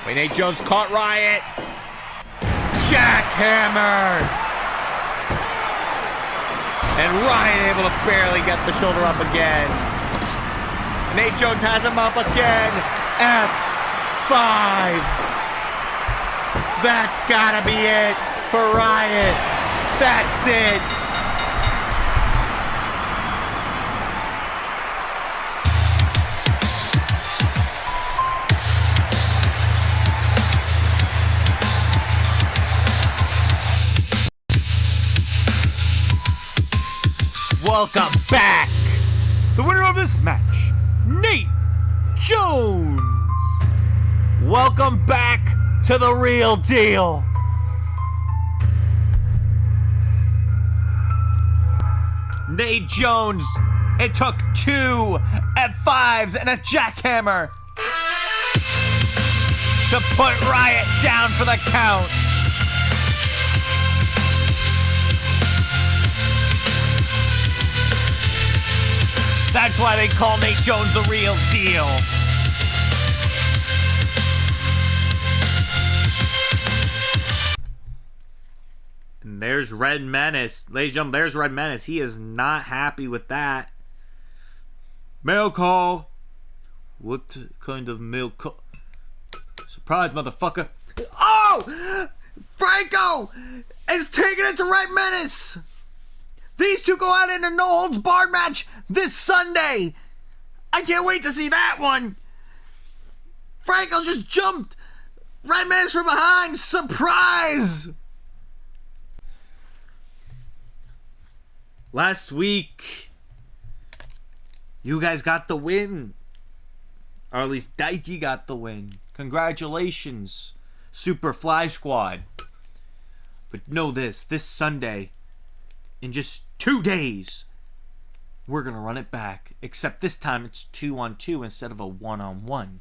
Wait, Nate Jones caught Riot. Jackhammer. And Riot able to barely get the shoulder up again. Nate Jones has him up again. F5. That's gotta be it for Riot. That's it. Welcome back. The winner of this match, Nate Jones. Welcome back to the real deal. Nate Jones, it took 2 F5s and a jackhammer to put Riot down for the count. That's why they call Nate Jones the real deal. And there's Red Menace. Ladies and gentlemen, there's Red Menace. He is not happy with that. Mail call. What kind of mail call? Surprise, motherfucker. Oh! Franco is taking it to Red Menace. These two go out in a no-holds-barred match this Sunday. I can't wait to see that one. Franco just jumped Red Menace from behind. Surprise! Last week, you guys got the win. Or at least Daiki got the win. Congratulations, Super Fly Squad. But know this Sunday, in just 2 days, we're going to run it back. Except this time it's 2-on-2 instead of a 1-on-1.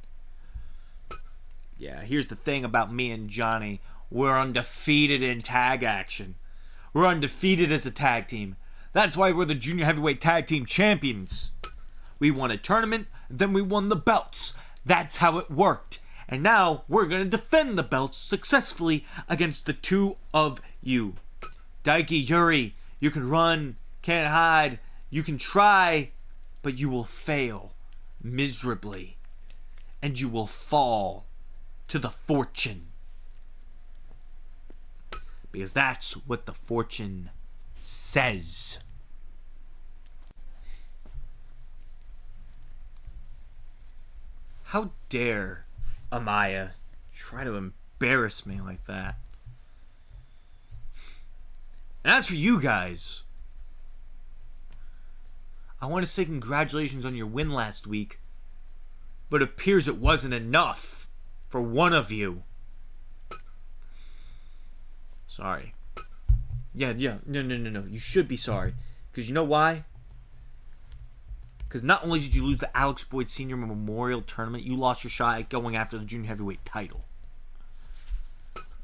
Yeah, here's the thing about me and Johnny. We're undefeated in tag action. We're undefeated as a tag team. That's why we're the Junior Heavyweight Tag Team Champions. We won a tournament, then we won the belts. That's how it worked. And now we're going to defend the belts successfully against the two of you. Daiki, Yuri, you can run, can't hide, you can try, but you will fail miserably. And you will fall to the fortune. Because that's what the fortune says. How dare Amaya try to embarrass me like that? And as for you guys, I want to say congratulations on your win last week, but it appears it wasn't enough for one of you. Sorry. No. You should be sorry. Because you know why? Because not only did you lose the Alex Boyd Sr. Memorial Tournament, you lost your shot at going after the Junior Heavyweight title.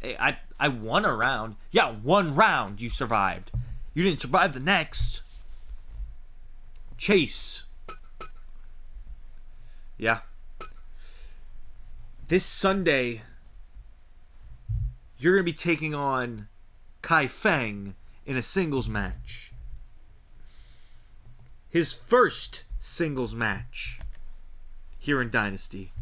Hey, I won a round. Yeah, 1 round you survived. You didn't survive the next. Chase. Yeah. This Sunday, you're going to be taking on Kai Feng in a singles match. His first singles match here in Dynasty.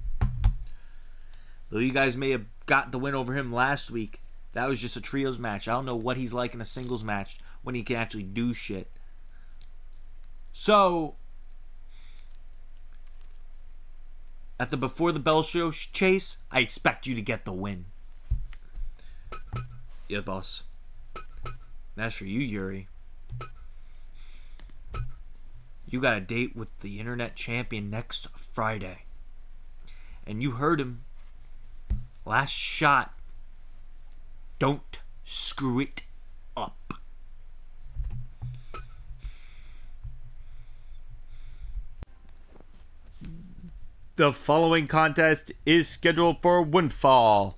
Though you guys may have got the win over him last week, that was just a trios match. I don't know what he's like in a singles match when he can actually do shit. So, at the Before the Bell show, Chase, I expect you to get the win. Yeah, boss. That's for you, Yuri. You got a date with the internet champion next Friday. And you heard him. Last shot. Don't screw it up. The following contest is scheduled for Windfall.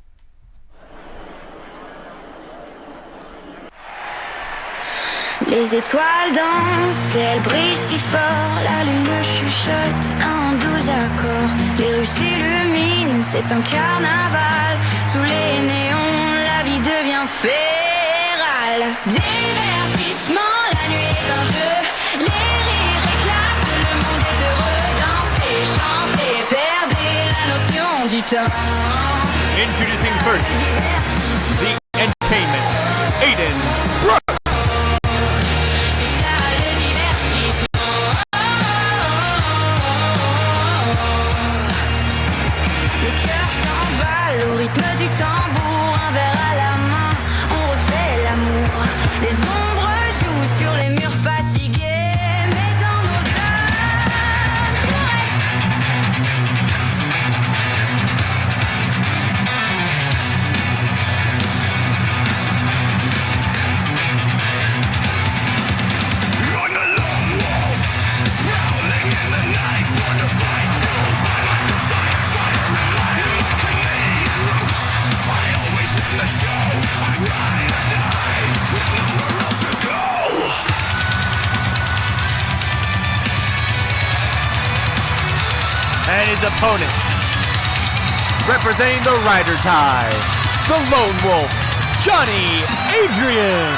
Les étoiles dans le ciel brillent si fort, la lune me chuchote en 12 accords. Les rues s'illuminent, c'est un carnaval. Sous les néons, la vie devient férale. Divertissement, la nuit est un jeu. Les rires éclatent, le monde est heureux. Danser, chanter, perdez la notion du temps. Introducing first, the entertainment, Aiden Rush. Au rythme du tambour, un verre à la main, on refait l'amour. Les ombres jouent sur les murs fatigués, mais dans nos âmes, tout On the lone wolf, prowling in the night, born to fight till my life is fire and light. Emoting me roots, I always in the show. I ride or die, with nowhere else to go. his opponent, representing the Rider tie, the Lone Wolf, Johnny Adrian.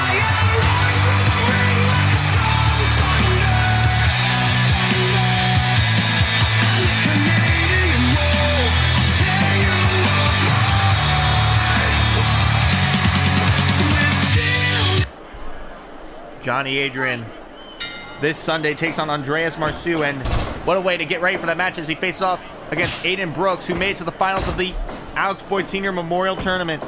Johnny Adrian this Sunday takes on Andreas Marceau, and what a way to get ready for that match as he faces off against Aiden Brooks, who made it to the finals of the Alex Boyd Sr. Memorial Tournament.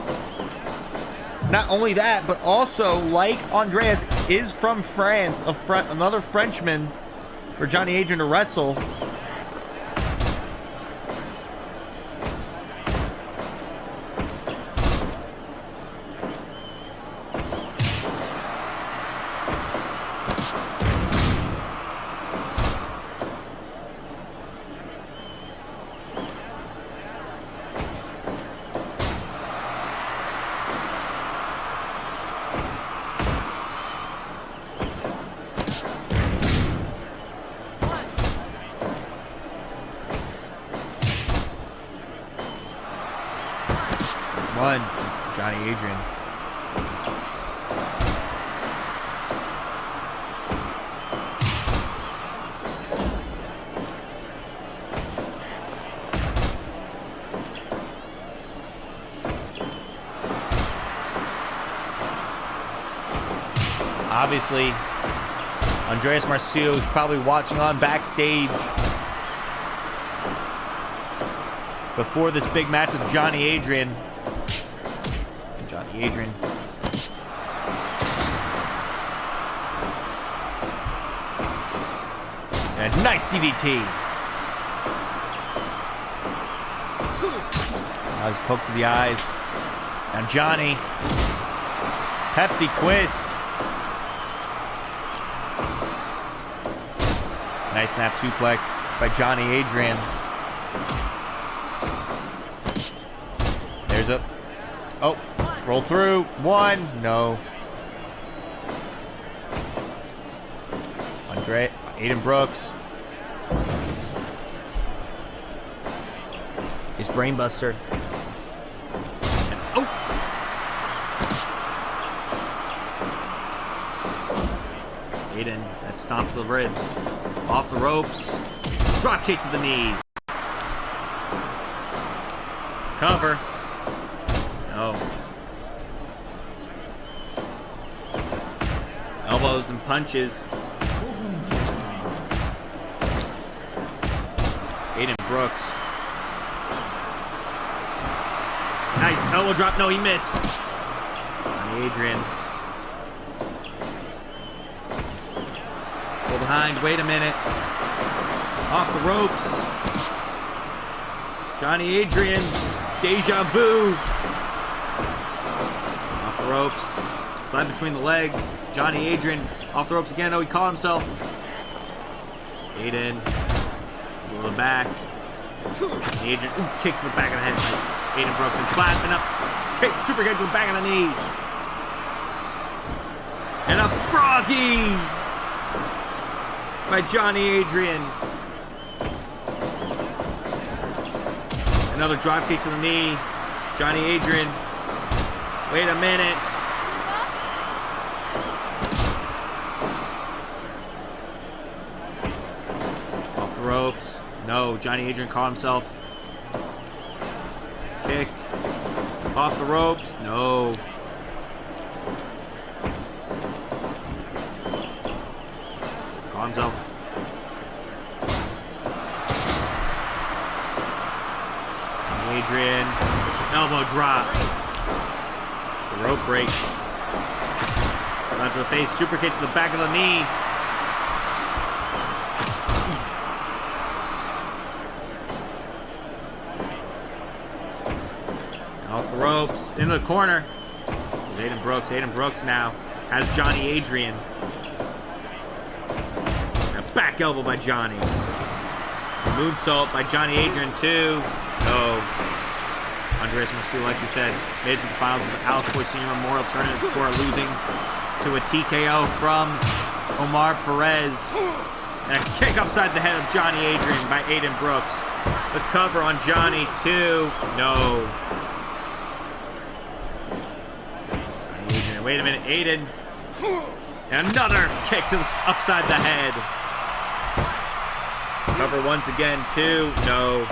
Not only that, but also, like Andreas, is from France, another Frenchman for Johnny Adrian to wrestle. One, Johnny Adrian. Obviously, Andreas Marceau is probably watching on backstage before this big match with Johnny Adrian. Johnny Adrian. And a nice DDT. Nice poke to the eyes. Now Johnny. Pepsi twist. Nice snap suplex by Johnny Adrian. There's a... Oh. Roll through. One. No. Aiden Brooks. His brainbuster. And, oh. Aiden, that stomp to the ribs. Off the ropes. Drop kick to the knees. Cover. No. Elbows and punches. Aiden Brooks. Nice elbow drop. No, he missed. Johnny Adrian. Pull behind. Wait a minute. Off the ropes. Johnny Adrian. Deja vu. Off the ropes. Slide between the legs. Johnny Adrian off the ropes again. Oh, he caught himself. Aiden. To the back. Adrian. Ooh, kick to the back of the head by Aiden Brooks and slapping up. Kick, super kick to the back of the knee. And a froggy by Johnny Adrian. Another drop kick to the knee. Johnny Adrian. Wait a minute. Off the ropes. No, Johnny Adrian caught himself. Kick. Off the ropes. No. Caught himself. Adrian, elbow drop. The rope break. Left to the face, super kick to the back of the knee. Off the ropes, into the corner. There's Aiden Brooks. Aiden Brooks now has Johnny Adrian. A back elbow by Johnny. Moonsault by Johnny Adrian too. No. Andreas Marceau, like you said, made it to the finals of the Alex Boyd Sr. Memorial Tournament before losing to a TKO from Omar Perez. And a kick upside the head of Johnny Adrian by Aiden Brooks. The cover on Johnny, 2. No. Adrian, wait a minute, Aiden. And another kick to the upside the head. Cover once again, 2. No.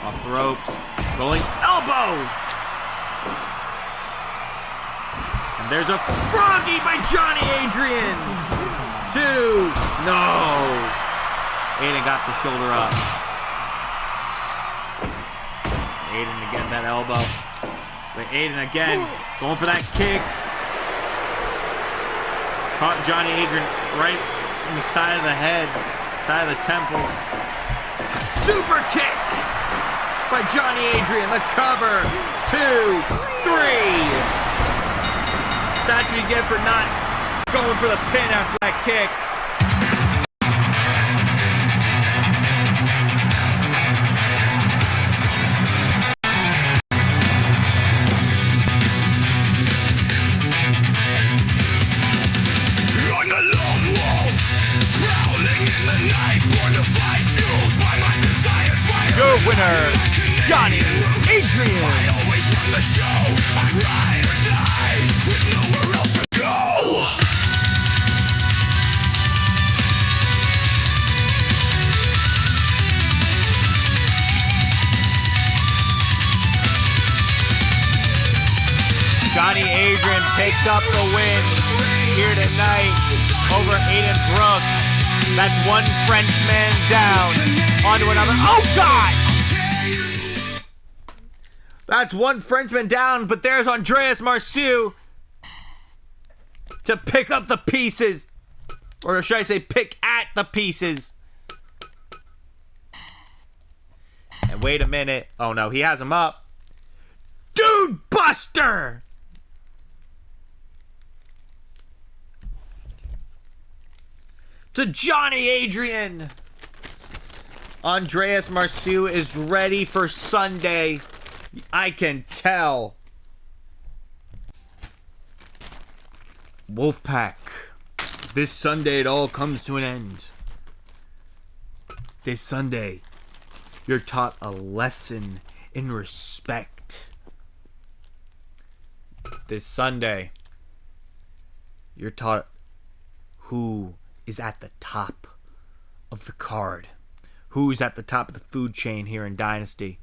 Off the ropes. Rolling elbow. And there's a froggy by Johnny Adrian. 2. No. Aiden got the shoulder up. Aiden again, that elbow. But Aiden again, going for that kick. Caught Johnny Adrian right in the side of the head, side of the temple. Super kick by Johnny Adrian. The cover. 2, 3. That's what you get for not going for the pin after that kick. Your winner, Johnny Adrian. I always run the show. I ride or die with nowhere else to go. Johnny Adrian picks up the win here tonight over Aiden Brooks. That's one Frenchman down. On to another. Oh, God! That's one Frenchman down, but there's Andreas Marceau to pick up the pieces. Or should I say, pick at the pieces. And wait a minute. Oh, no, he has him up. Dude Buster! To Johnny Adrian. Andreas Marceau is ready for Sunday. I can tell. Wolfpack. This Sunday it all comes to an end. This Sunday, you're taught a lesson in respect. This Sunday, you're taught who is at the top of the card. Who's at the top of the food chain here in Dynasty.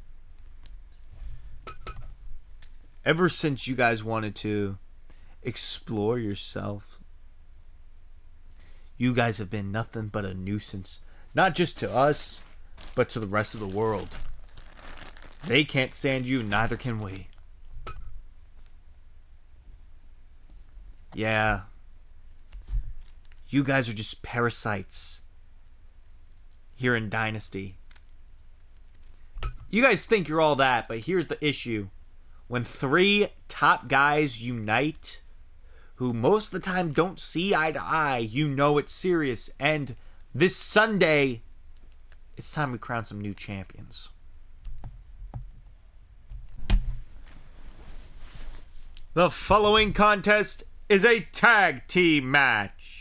Ever since you guys wanted to explore yourself, you guys have been nothing but a nuisance. Not just to us, but to the rest of the world. They can't stand you, neither can we. Yeah. You guys are just parasites here in Dynasty. You guys think you're all that, but here's the issue. When 3 top guys unite, who most of the time don't see eye to eye, you know it's serious. And this Sunday, it's time we crown some new champions. The following contest is a tag team match.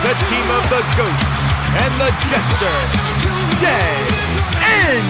The team of the Ghost and the Jester, Dead End.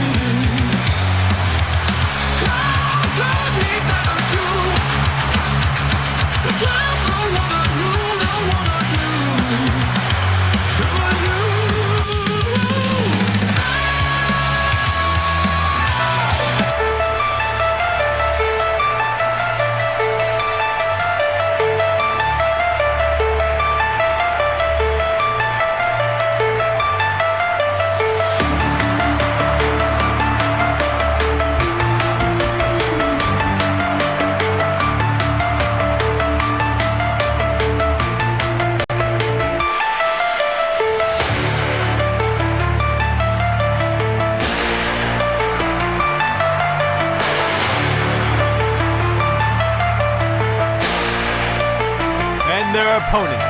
their opponents,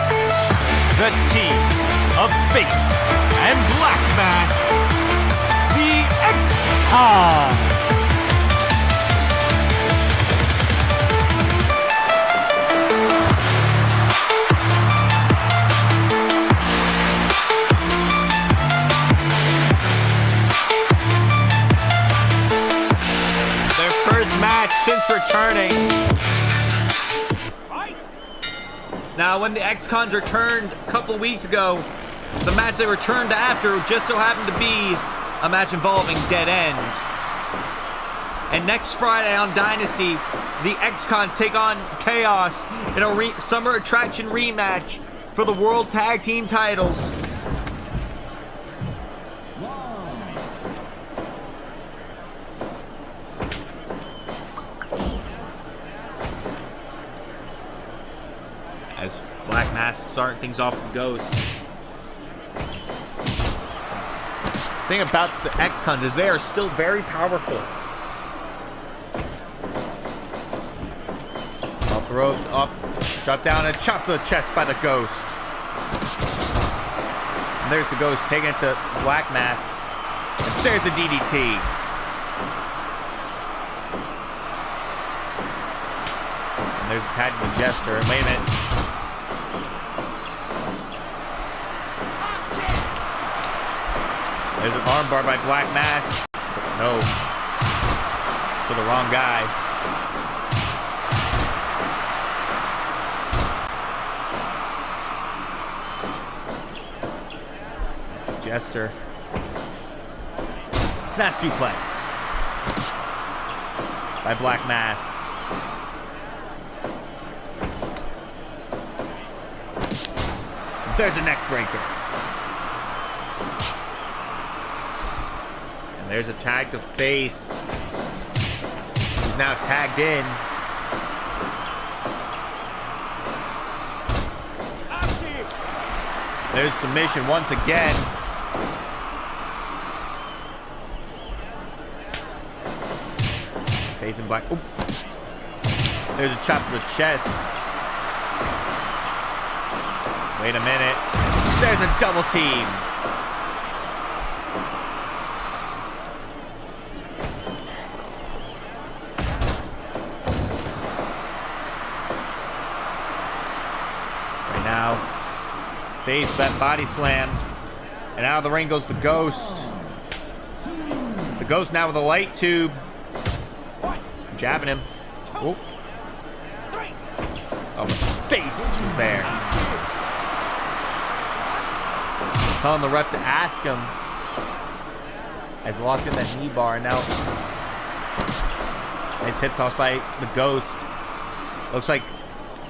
the team of Face and Black Mask, the X-Con. Their first match since returning. Now, when the X-Cons returned a couple weeks ago, the match they returned after just so happened to be a match involving Dead End. And next Friday on Dynasty, the X-Cons take on Chaos in a Summer Attraction rematch for the World Tag Team titles. As Black Mask starting things off with Ghost. The thing about the X-Cons is they are still very powerful. Off the ropes, off, drop down and chop to the chest by the Ghost. And there's the Ghost taking it to Black Mask. And there's a DDT. And there's a tag to the Jester. And wait a minute. There's an armbar by Black Mask. No. For the wrong guy. Jester. Snap suplex. By Black Mask. There's a neck breaker. There's a tag to Face. He's now tagged in. There's submission once again. Face and Black. Oop. There's a chop to the chest. Wait a minute. There's a double team. Face that body slam. And out of the ring goes the Ghost. The Ghost now with a light tube. Jabbing him. Oh, Face was there. Telling the ref to ask him. As locked in that knee bar. And now nice hip toss by the Ghost. Looks like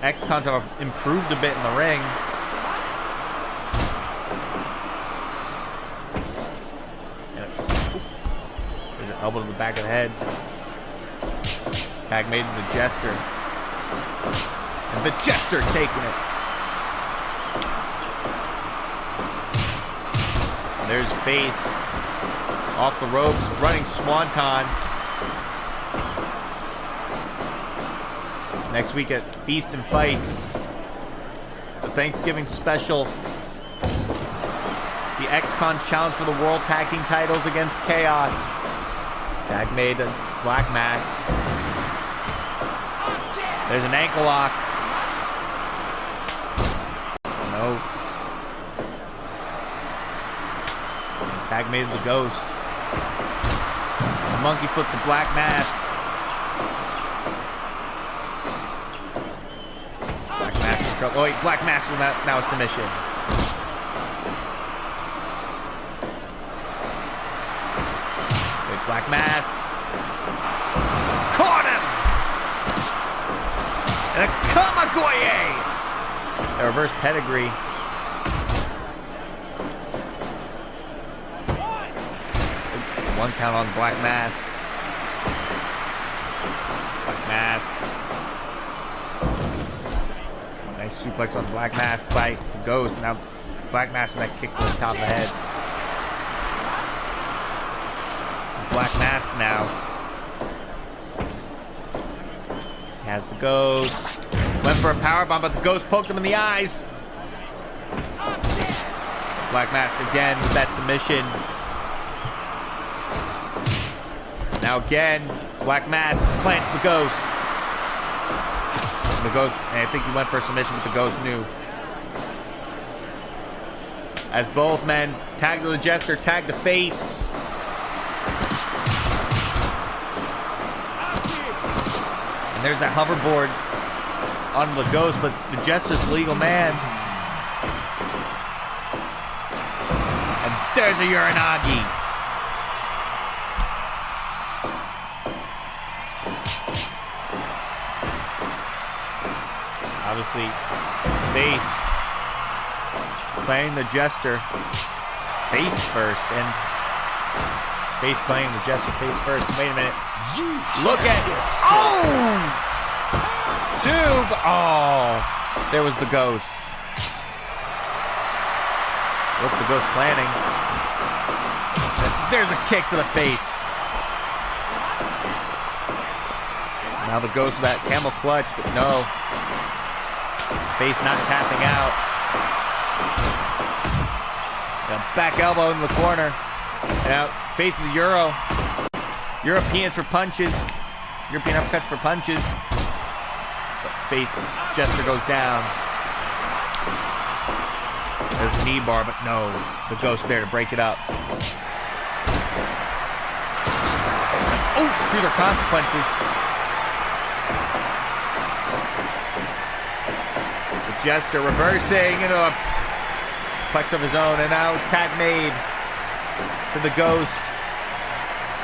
X-Cons have improved a bit in the ring. Elbow to the back of the head. Tag made to the Jester. And the Jester taking it. And there's Face. Off the ropes, running Swanton. Next week at Feast and Fights. The Thanksgiving special. The X-Cons challenge for the World Tag Team titles against Chaos. Tag made to Black Mask. There's an ankle lock. No. And tag made to the Ghost. A monkey flip to Black Mask. Black Mask in trouble. Oh wait, Black Mask will now a submission. Black Mask. Caught him! And a Kamagoye! A reverse pedigree. One count on Black Mask. Black Mask. Nice suplex on Black Mask by Ghost. Now Black Mask and that kick to the top of the head. Black Mask now. He has the Ghost. Went for a powerbomb, but the Ghost poked him in the eyes. Black Mask again with that submission. Now again, Black Mask plants the Ghost. And the Ghost, and I think he went for a submission, but the Ghost knew. As both men tag the Jester, tag the face. And there's that hoverboard on the Ghost, but the Jester's the legal man. And there's a Uranagi. Obviously, face playing the Jester face first, and face playing the Jester face first. Wait a minute. Look at this. Oh! Tube. Oh, there was the Ghost. Look, the Ghost planning. There's a kick to the face. Now the Ghost with that camel clutch, but no. Face not tapping out. Back elbow in the corner. And out, face of the Euro. Europeans for punches. European uppercuts for punches. But face, Jester goes down. There's a knee bar, but no. The Ghost there to break it up. Oh, through their consequences. The Jester reversing into a plex of his own, and now tag made to the Ghost.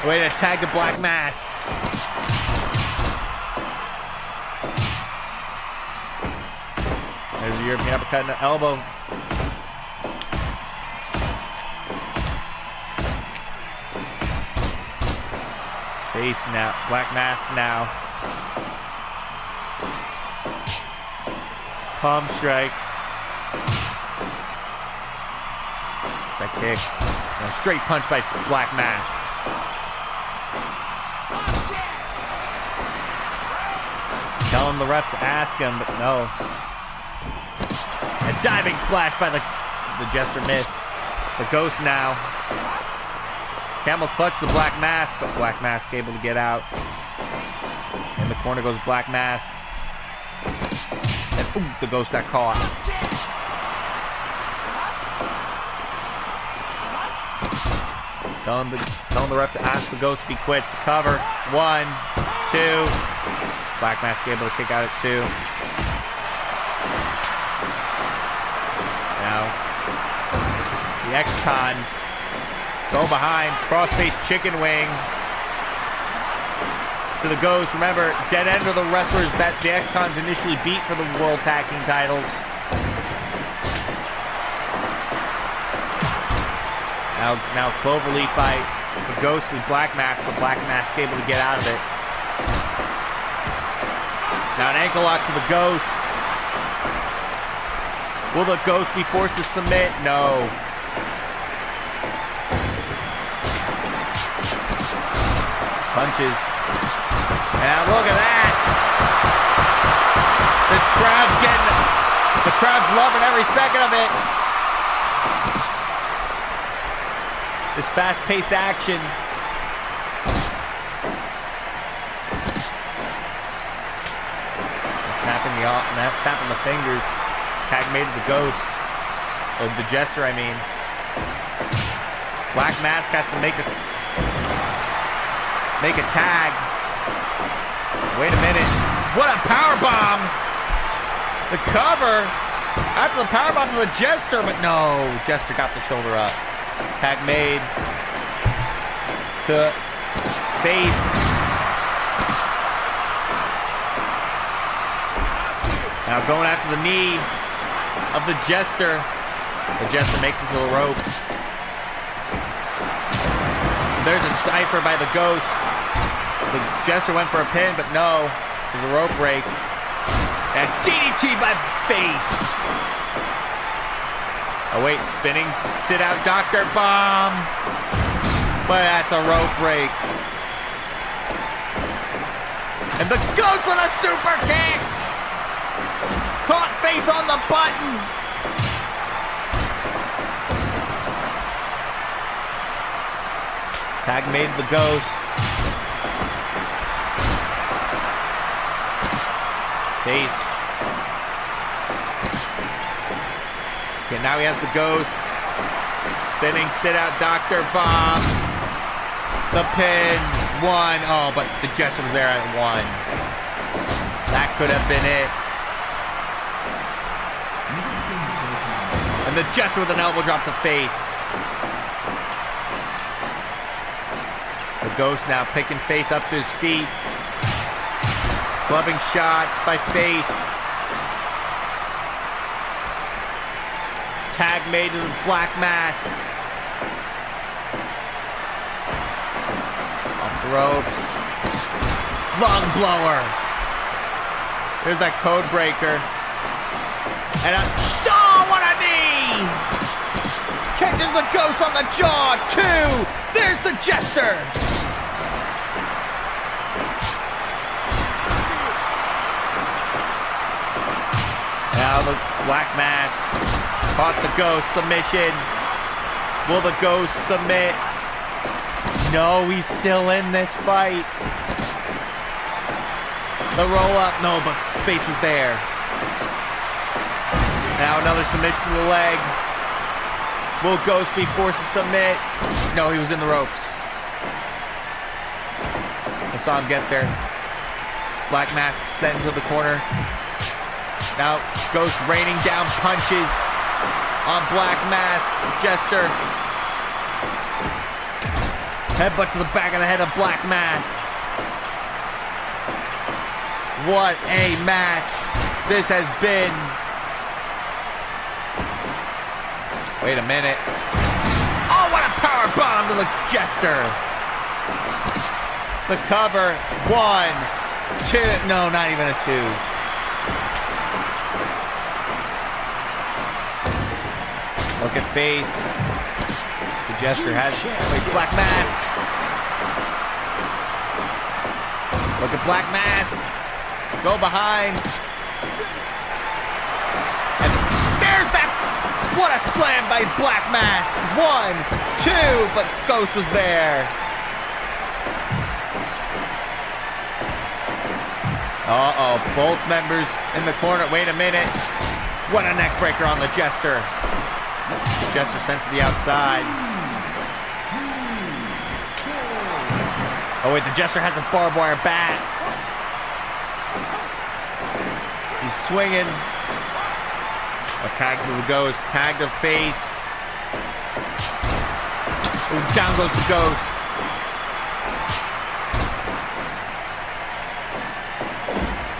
A way to tag the Black Mask. There's a European uppercut in the elbow. Face now, Black Mask now. Palm strike. That kick. And a straight punch by Black Mask. Telling the ref to ask him, but no. A diving splash by the Jester missed. The Ghost now. Camel clutch the Black Mask, but Black Mask able to get out. In the corner goes Black Mask. And ooh, the Ghost got caught. Telling the ref to ask the Ghost if he quits. The cover. 1, 2. Black Mask able to kick out at 2. Now, the ex-cons go behind. Crossface chicken wing to the Ghost. Remember, dead end are the wrestlers that the ex-cons initially beat for the World Tag Team titles. Now Cloverleaf by the Ghost with Black Mask, but Black Mask able to get out of it. Now an ankle lock to the Ghost. Will the Ghost be forced to submit? No. Punches. Now look at that. The crowd's loving every second of it. This fast-paced action. Snapping the fingers. Tag made to the Ghost. Or the Jester, I mean. Black Mask has to make a tag. Wait a minute. What a power bomb! The cover after the power bomb to the Jester, but no, Jester got the shoulder up. Tag made to face. Now going after the knee of the Jester. The Jester makes it to the ropes. There's a cipher by the Ghost. The Jester went for a pin, but no. There's a rope break. And DDT by face. Oh wait, spinning. Sit out, Dr. Bomb. But that's a rope break. And the Ghost with a super kick. button. Tag made the Ghost. Face. Okay, now he has the Ghost. Spinning sit out Dr. Bomb. The pin. 1. Oh, but the Jester was there at 1. That could have been it. And the Jester with an elbow drop to Face. The Ghost now picking Face up to his feet. Gloving shots by Face. Tag made to the Black Mask. Off the ropes. Lung blower. There's that code breaker. And oh, what a knee! Catches the Ghost on the jaw. 2. There's the Jester. Now the Black Mask caught the Ghost. Submission. Will the Ghost submit? No, he's still in this fight. The roll up. No, but Face was there. Now another submission to the leg. Will Ghost be forced to submit? No, he was in the ropes. I saw him get there. Black Mask extends to the corner. Now Ghost raining down punches on Black Mask. Jester. Headbutt to the back of the head of Black Mask. What a match this has been. Wait a minute. Oh, what a power bomb to the Jester. The cover. 1, 2. No, not even a 2. Look at Face. The Jester has Black Mask. Look at Black Mask. Go behind. And there's that. What a slam by Black Mask. 1, 2, but Ghost was there. Uh-oh, both members in the corner. Wait a minute. What a neck breaker on the Jester. The Jester sent to the outside. Oh wait, the Jester has a barbed wire bat. He's swinging. A tag to the Ghost. Tag to Face. Ooh, down goes the Ghost.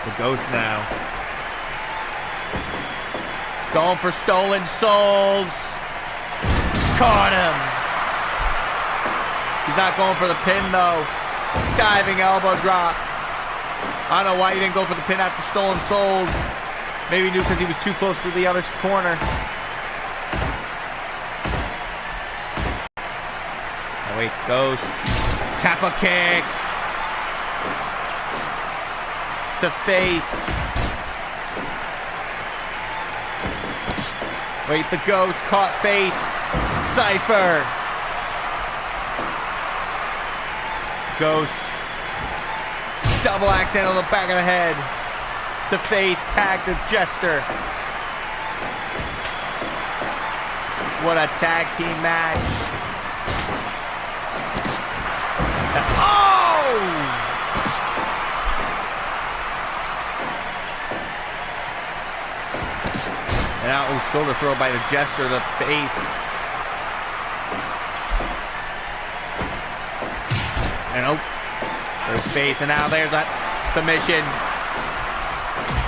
The Ghost now. Going for stolen souls. Caught him. He's not going for the pin though. Diving elbow drop. I don't know why he didn't go for the pin after stolen souls. Maybe he knew because he was too close to the other corner. Oh wait, Ghost. Kappa kick. To Face. Wait, the Ghost caught Face. Cypher. Ghost. Double axe handle on the back of the head. To Face. Tag to Jester. What a tag team match. Oh! And now, shoulder throw by the Jester, the Face. And there's Face, and now there's that submission.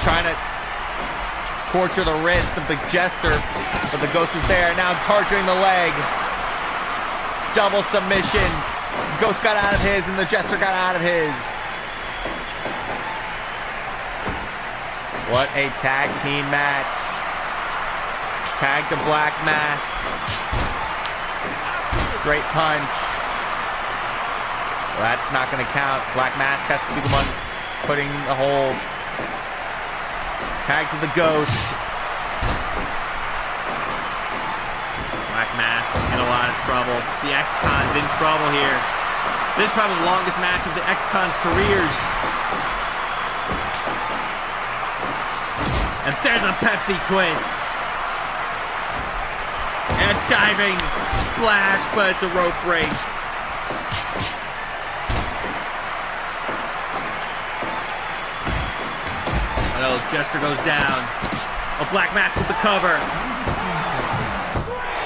Trying to torture the wrist of the Jester, but the Ghost was there. Now torturing the leg. Double submission. Ghost got out of his, and the Jester got out of his. What a tag team match. Tag to Black Mask. Straight punch. Well, that's not going to count. Black Mask has to be the one putting the hold. Tag to the Ghost. Black Mask in a lot of trouble. The X-Con's in trouble here. This is probably the longest match of the X-Con's careers. And there's a Pepsi twist. And a diving splash, but it's a rope break. Oh, Jester goes down. A Black Mask with the cover.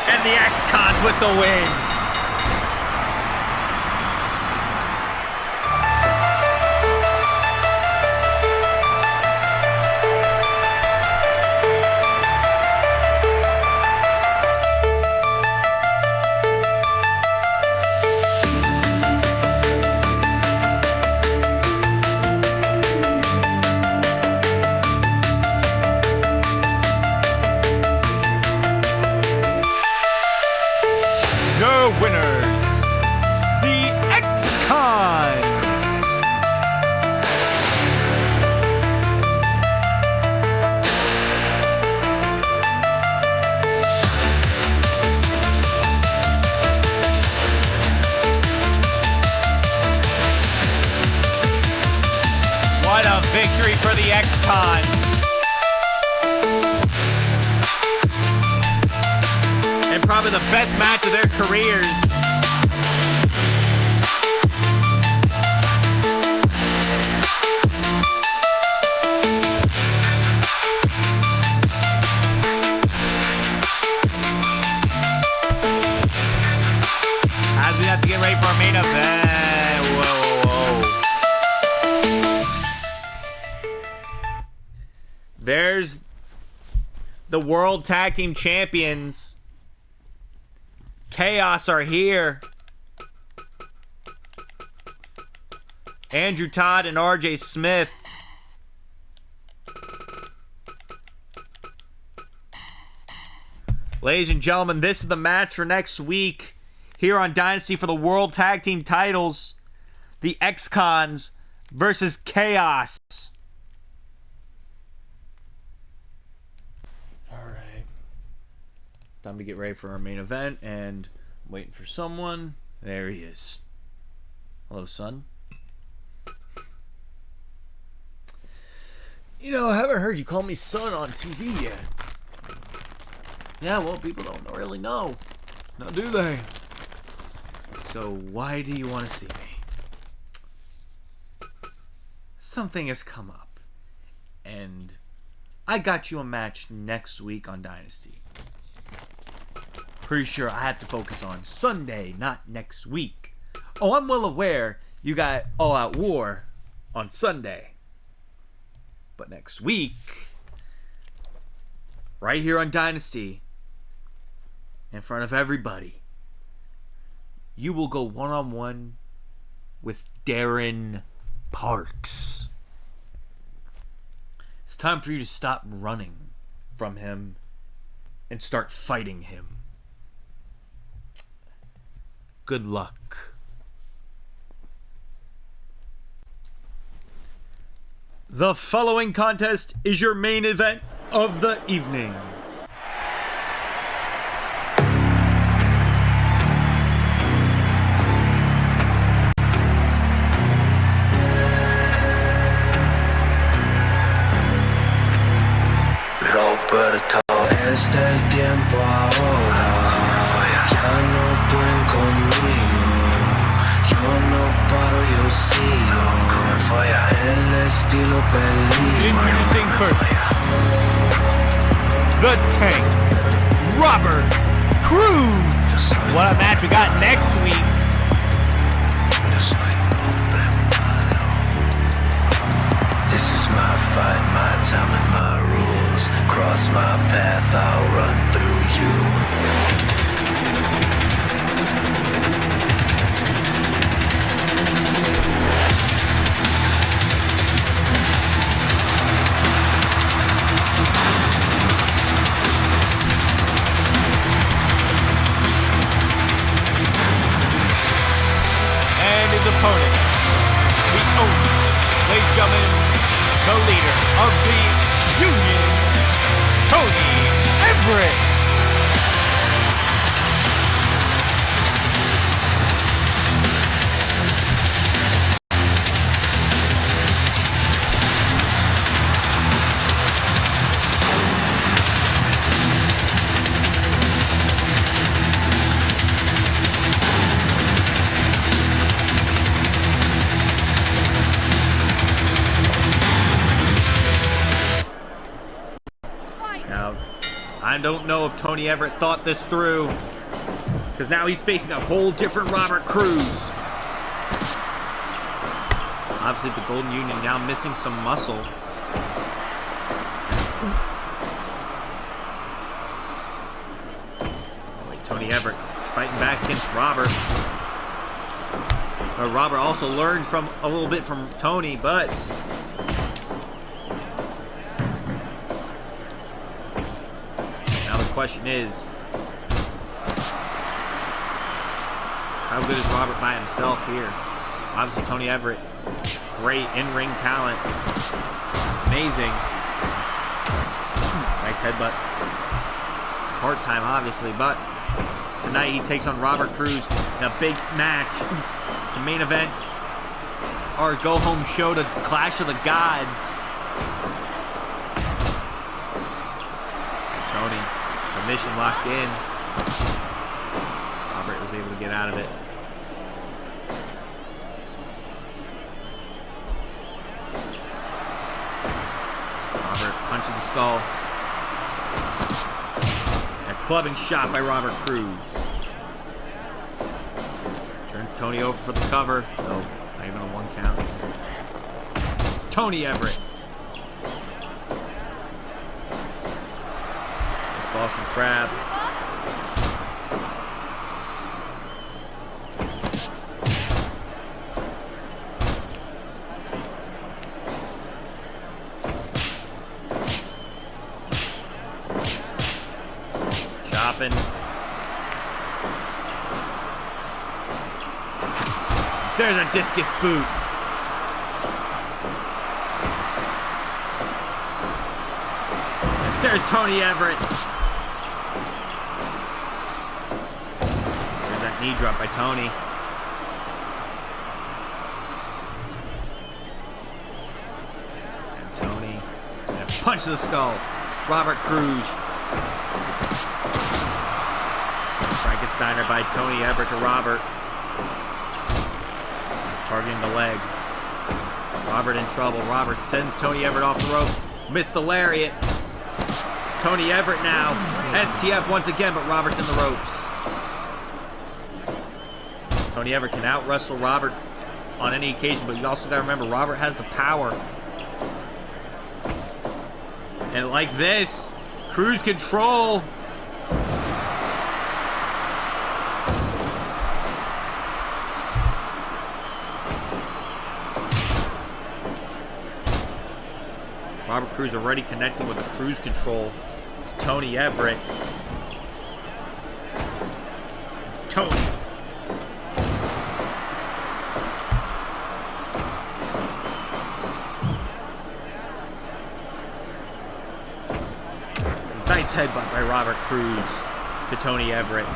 And the X-Cons with the win. Winners, the X-Cons. What a victory for the X-Cons. And probably the best match of their careers. As we have to get ready for our main event. Whoa. There's the World Tag Team Champions. Chaos are here. Andrew Todd and RJ Smith. Ladies and gentlemen, this is the match for next week here on Dynasty for the World Tag Team titles. The X-Cons versus Chaos. Alright. Time to get ready for our main event, and I'm waiting for someone. There he is. Hello, son. You know, I haven't heard you call me son on TV yet. Yeah, well, people don't really know. Now, do they? So, why do you want to see me? Something has come up. And I got you a match next week on Dynasty. Pretty sure I have to focus on Sunday, not next week. Oh, I'm well aware you got All Out War on Sunday. But next week, right here on Dynasty, in front of everybody, you will go one-on-one with Darren Parks. It's time for you to stop running from him and start fighting him. Good luck. The following contest is your main event of the evening. Roberto, este el tiempo ahora. Ya no pueden conmigo. Yo no paro, yo sigo. El estilo peligro. Introducing first, the Tank, Robert Cruz. What a match we got next week. This is my fight, my time and my rules. Cross my path, I'll run through you. And his opponent, the owner, ladies and gentlemen, the leader of the Union, Tony Everett. I don't know if Tony Everett thought this through, because now he's facing a whole different Robert Cruz. Obviously, the Golden Union now missing some muscle. Tony Everett fighting back against Robert. Robert also learned from a little bit from Tony, but now the question is, how good is Robert by himself here? Obviously, Tony Everett, great in-ring talent, amazing, nice headbutt. Hard time, obviously, but tonight he takes on Robert Cruz in a big match. The main event, our go-home show to Clash of the Gods. Tony, submission locked in. Robert was able to get out of it. Robert punching the skull. A clubbing shot by Robert Cruz. Turns Tony over for the cover. No, not even a 1 count. Tony Everett. Boston Crab. Chopping. There's a discus boot. There's Tony Everett. There's that knee drop by Tony. And Tony. And a punch to the skull. Robert Cruz. Frankensteiner by Tony Everett to Robert. Targeting the leg. Robert in trouble. Robert sends Tony Everett off the rope. Missed the lariat. Tony Everett now. STF once again, but Robert's in the ropes. Tony Everett can out-wrestle Robert on any occasion, but you also got to remember, Robert has the power. And like this, cruise control. Robert Cruz already connecting with a cruise control to Tony Everett. Tony. Nice headbutt by Robert Cruz to Tony Everett.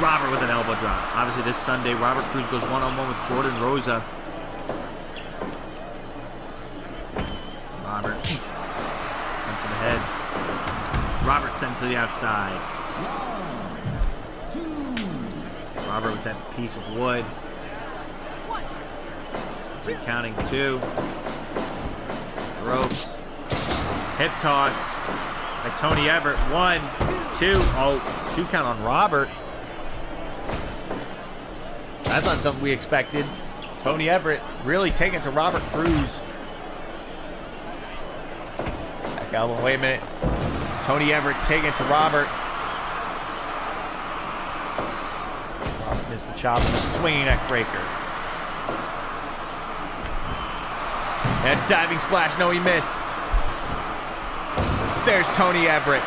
Robert with an elbow drop. Obviously this Sunday, Robert Cruz goes one-on-one with Jordan Rosa. Robert. Punch to the head. Robert sent to the outside. 1, 2. Robert with that piece of wood. 1, 2. Counting 2. Ropes. Hip toss by Tony Everett. 1, 2. Oh, 2 count on Robert. That's not something we expected. Tony Everett really taking it to Robert Cruz. Back elbow. Wait a minute. Tony Everett taking it to Robert. Robert missed the chop and the swinging neck breaker. And a diving splash. No, he missed. There's Tony Everett.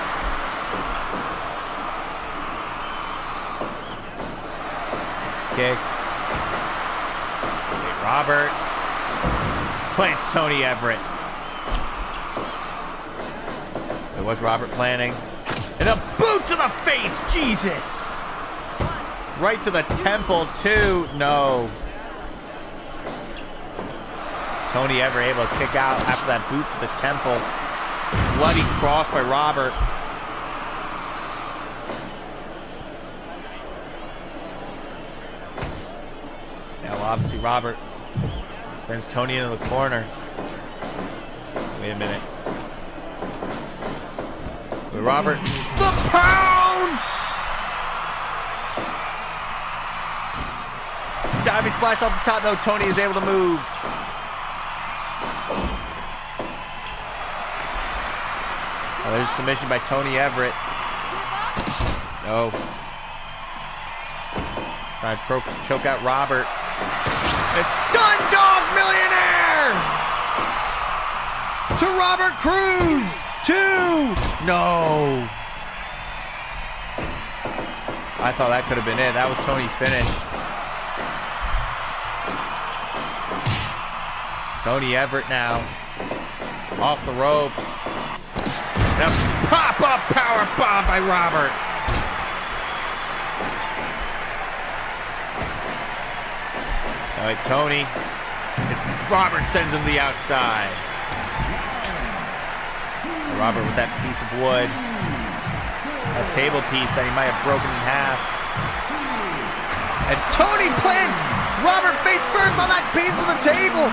Kick. Okay, Robert plants Tony Everett. What's Robert planning? And a boot to the face! Jesus! Right to the temple, too. No. Tony Everett able to kick out after that boot to the temple. Bloody cross by Robert. Now, obviously, Robert sends Tony into the corner. Wait a minute. Robert. The pounce! Diving splash off the top. No, Tony is able to move. Oh, there's a submission by Tony Everett. No. Trying to choke out Robert. A stun dog millionaire! To Robert Cruz! 2! No! I thought that could have been it. That was Tony's finish. Tony Everett now. Off the ropes. And a pop-up power bomb by Robert. All right, Tony. Robert sends him to the outside. Robert with that piece of wood. A table piece that he might have broken in half. And Tony plants Robert face first on that piece of the table.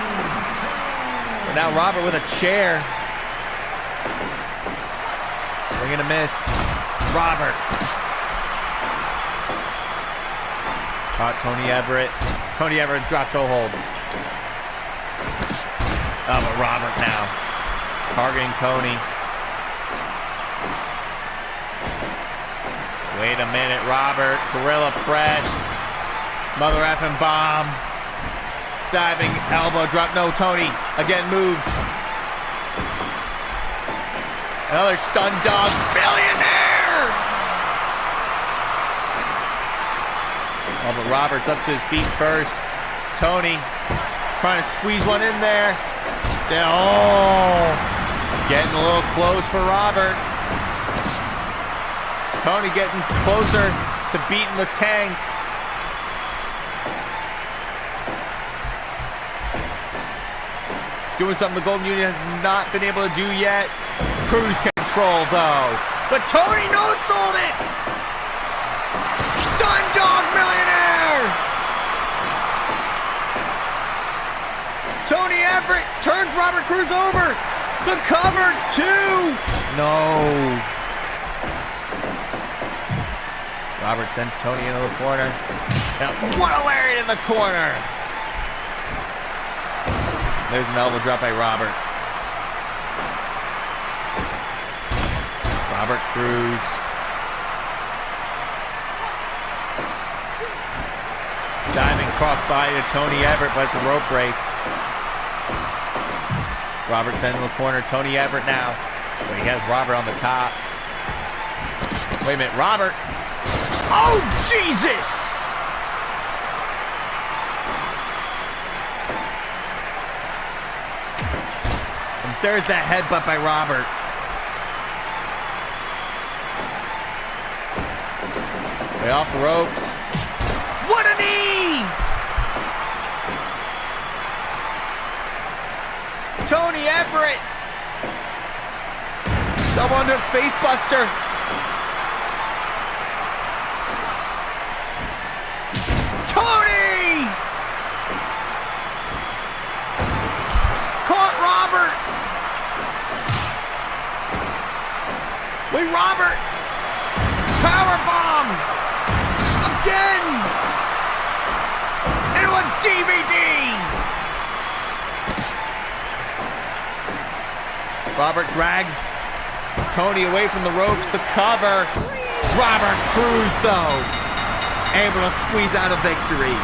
But now Robert with a chair. Swing and a miss. Robert. Caught Tony Everett. Tony Everett drop toe hold. Oh, but Robert now. Targeting Tony. Wait a minute, Robert. Gorilla press. Mother effing bomb. Diving elbow drop. No, Tony again moves. Another stun dog billionaire. Oh, but Robert's up to his feet first. Tony trying to squeeze one in there. Oh, getting a little close for Robert. Tony getting closer to beating the tank. Doing something the Golden Union has not been able to do yet. Cruise control though. But Tony no-sold it! Stun dog millionaire! Tony Everett turns Robert Cruz over. The cover, 2! No. Robert sends Tony into the corner. And what a lariat in the corner! There's an elbow drop by Robert. Robert Cruz. Diving crossbody to Tony Everett, but it's a rope break. Robert sends in the corner. Tony Everett now. But he has Robert on the top. Wait a minute, Robert. Oh, Jesus! And there's that headbutt by Robert. Way off the ropes. What a knee! Tony Everett. Double under face buster. Tony! Caught Robert. Wait, Robert. Power bomb. Again. Into a DVD. Robert drags Tony away from the ropes. The cover. Robert Cruz, though, able to squeeze out a victory.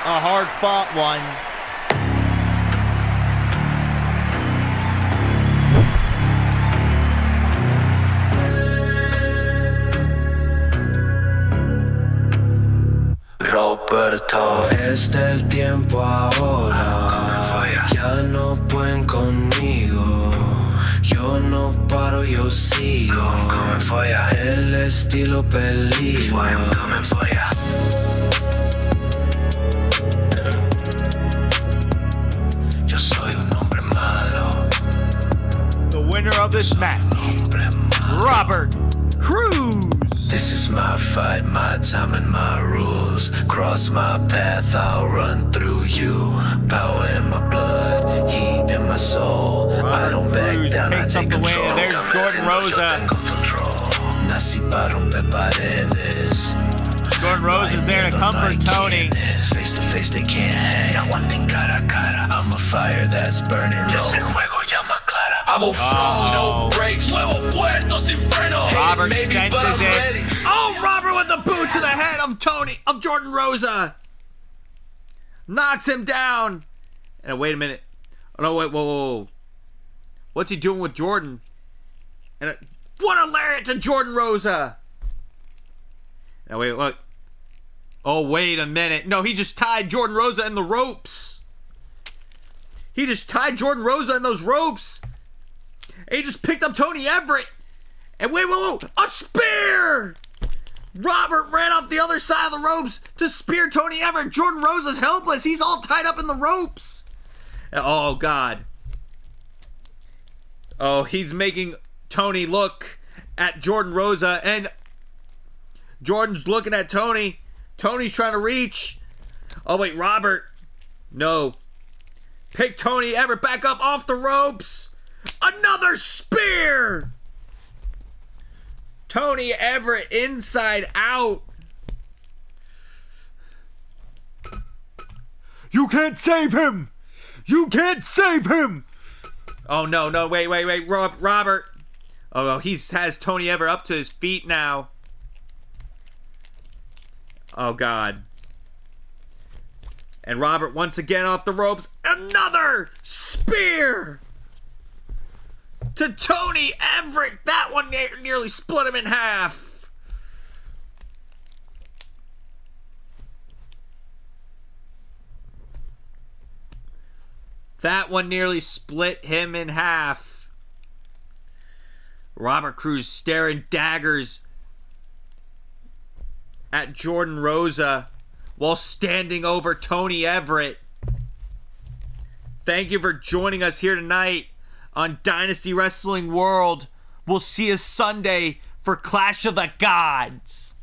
A hard-fought one. Roberto, es el tiempo ahora. Ya no pueden conmigo. Yo no paro, yo sigo. El estilo peligro. Yo soy un hombre malo. The winner of this match, Robert Cruz. This is my fight, my time and my rules. Cross my path, I'll run through you. Power in my blood, heat in my my soul. I don't back Cruz down, I takes up take the win. control. There's Jordan Rosa. Nací para romper paredes. Jordan Rosa's there to comfort Tony. Face to face, they can't hang. Aguanten cara a cara. I'm a fire that's burning low. I'm a flow, no brakes. Fuego fuerte, sin freno. Robert Maybe, senses but I'm it. ready. Oh, Robert with the boot to the head of Jordan Rosa. Knocks him down. And wait a minute. Oh, no, wait, whoa. What's he doing with Jordan? And what a lariat to Jordan Rosa. Now wait, look. Oh, wait a minute. No, he just tied Jordan Rosa in the ropes. He just tied Jordan Rosa in those ropes. And he just picked up Tony Everett. And wait, whoa, a spear! Robert ran off the other side of the ropes to spear Tony Everett. Jordan Rosa's helpless. He's all tied up in the ropes. Oh, God. Oh, he's making Tony look at Jordan Rosa. And Jordan's looking at Tony. Tony's trying to reach. Oh, wait, Robert. No. Pick Tony Everett back up off the ropes. Another spear. Tony Everett inside out. You can't save him. You can't save him. Oh, no, wait, Robert. Oh, he has Tony Everett up to his feet now. Oh, God. And Robert once again off the ropes. Another spear to Tony Everett. That one nearly split him in half. That one nearly split him in half. Robert Cruz staring daggers at Jordan Rosa while standing over Tony Everett. Thank you for joining us here tonight on Dynasty Wrestling World. We'll see you Sunday for Clash of the Gods.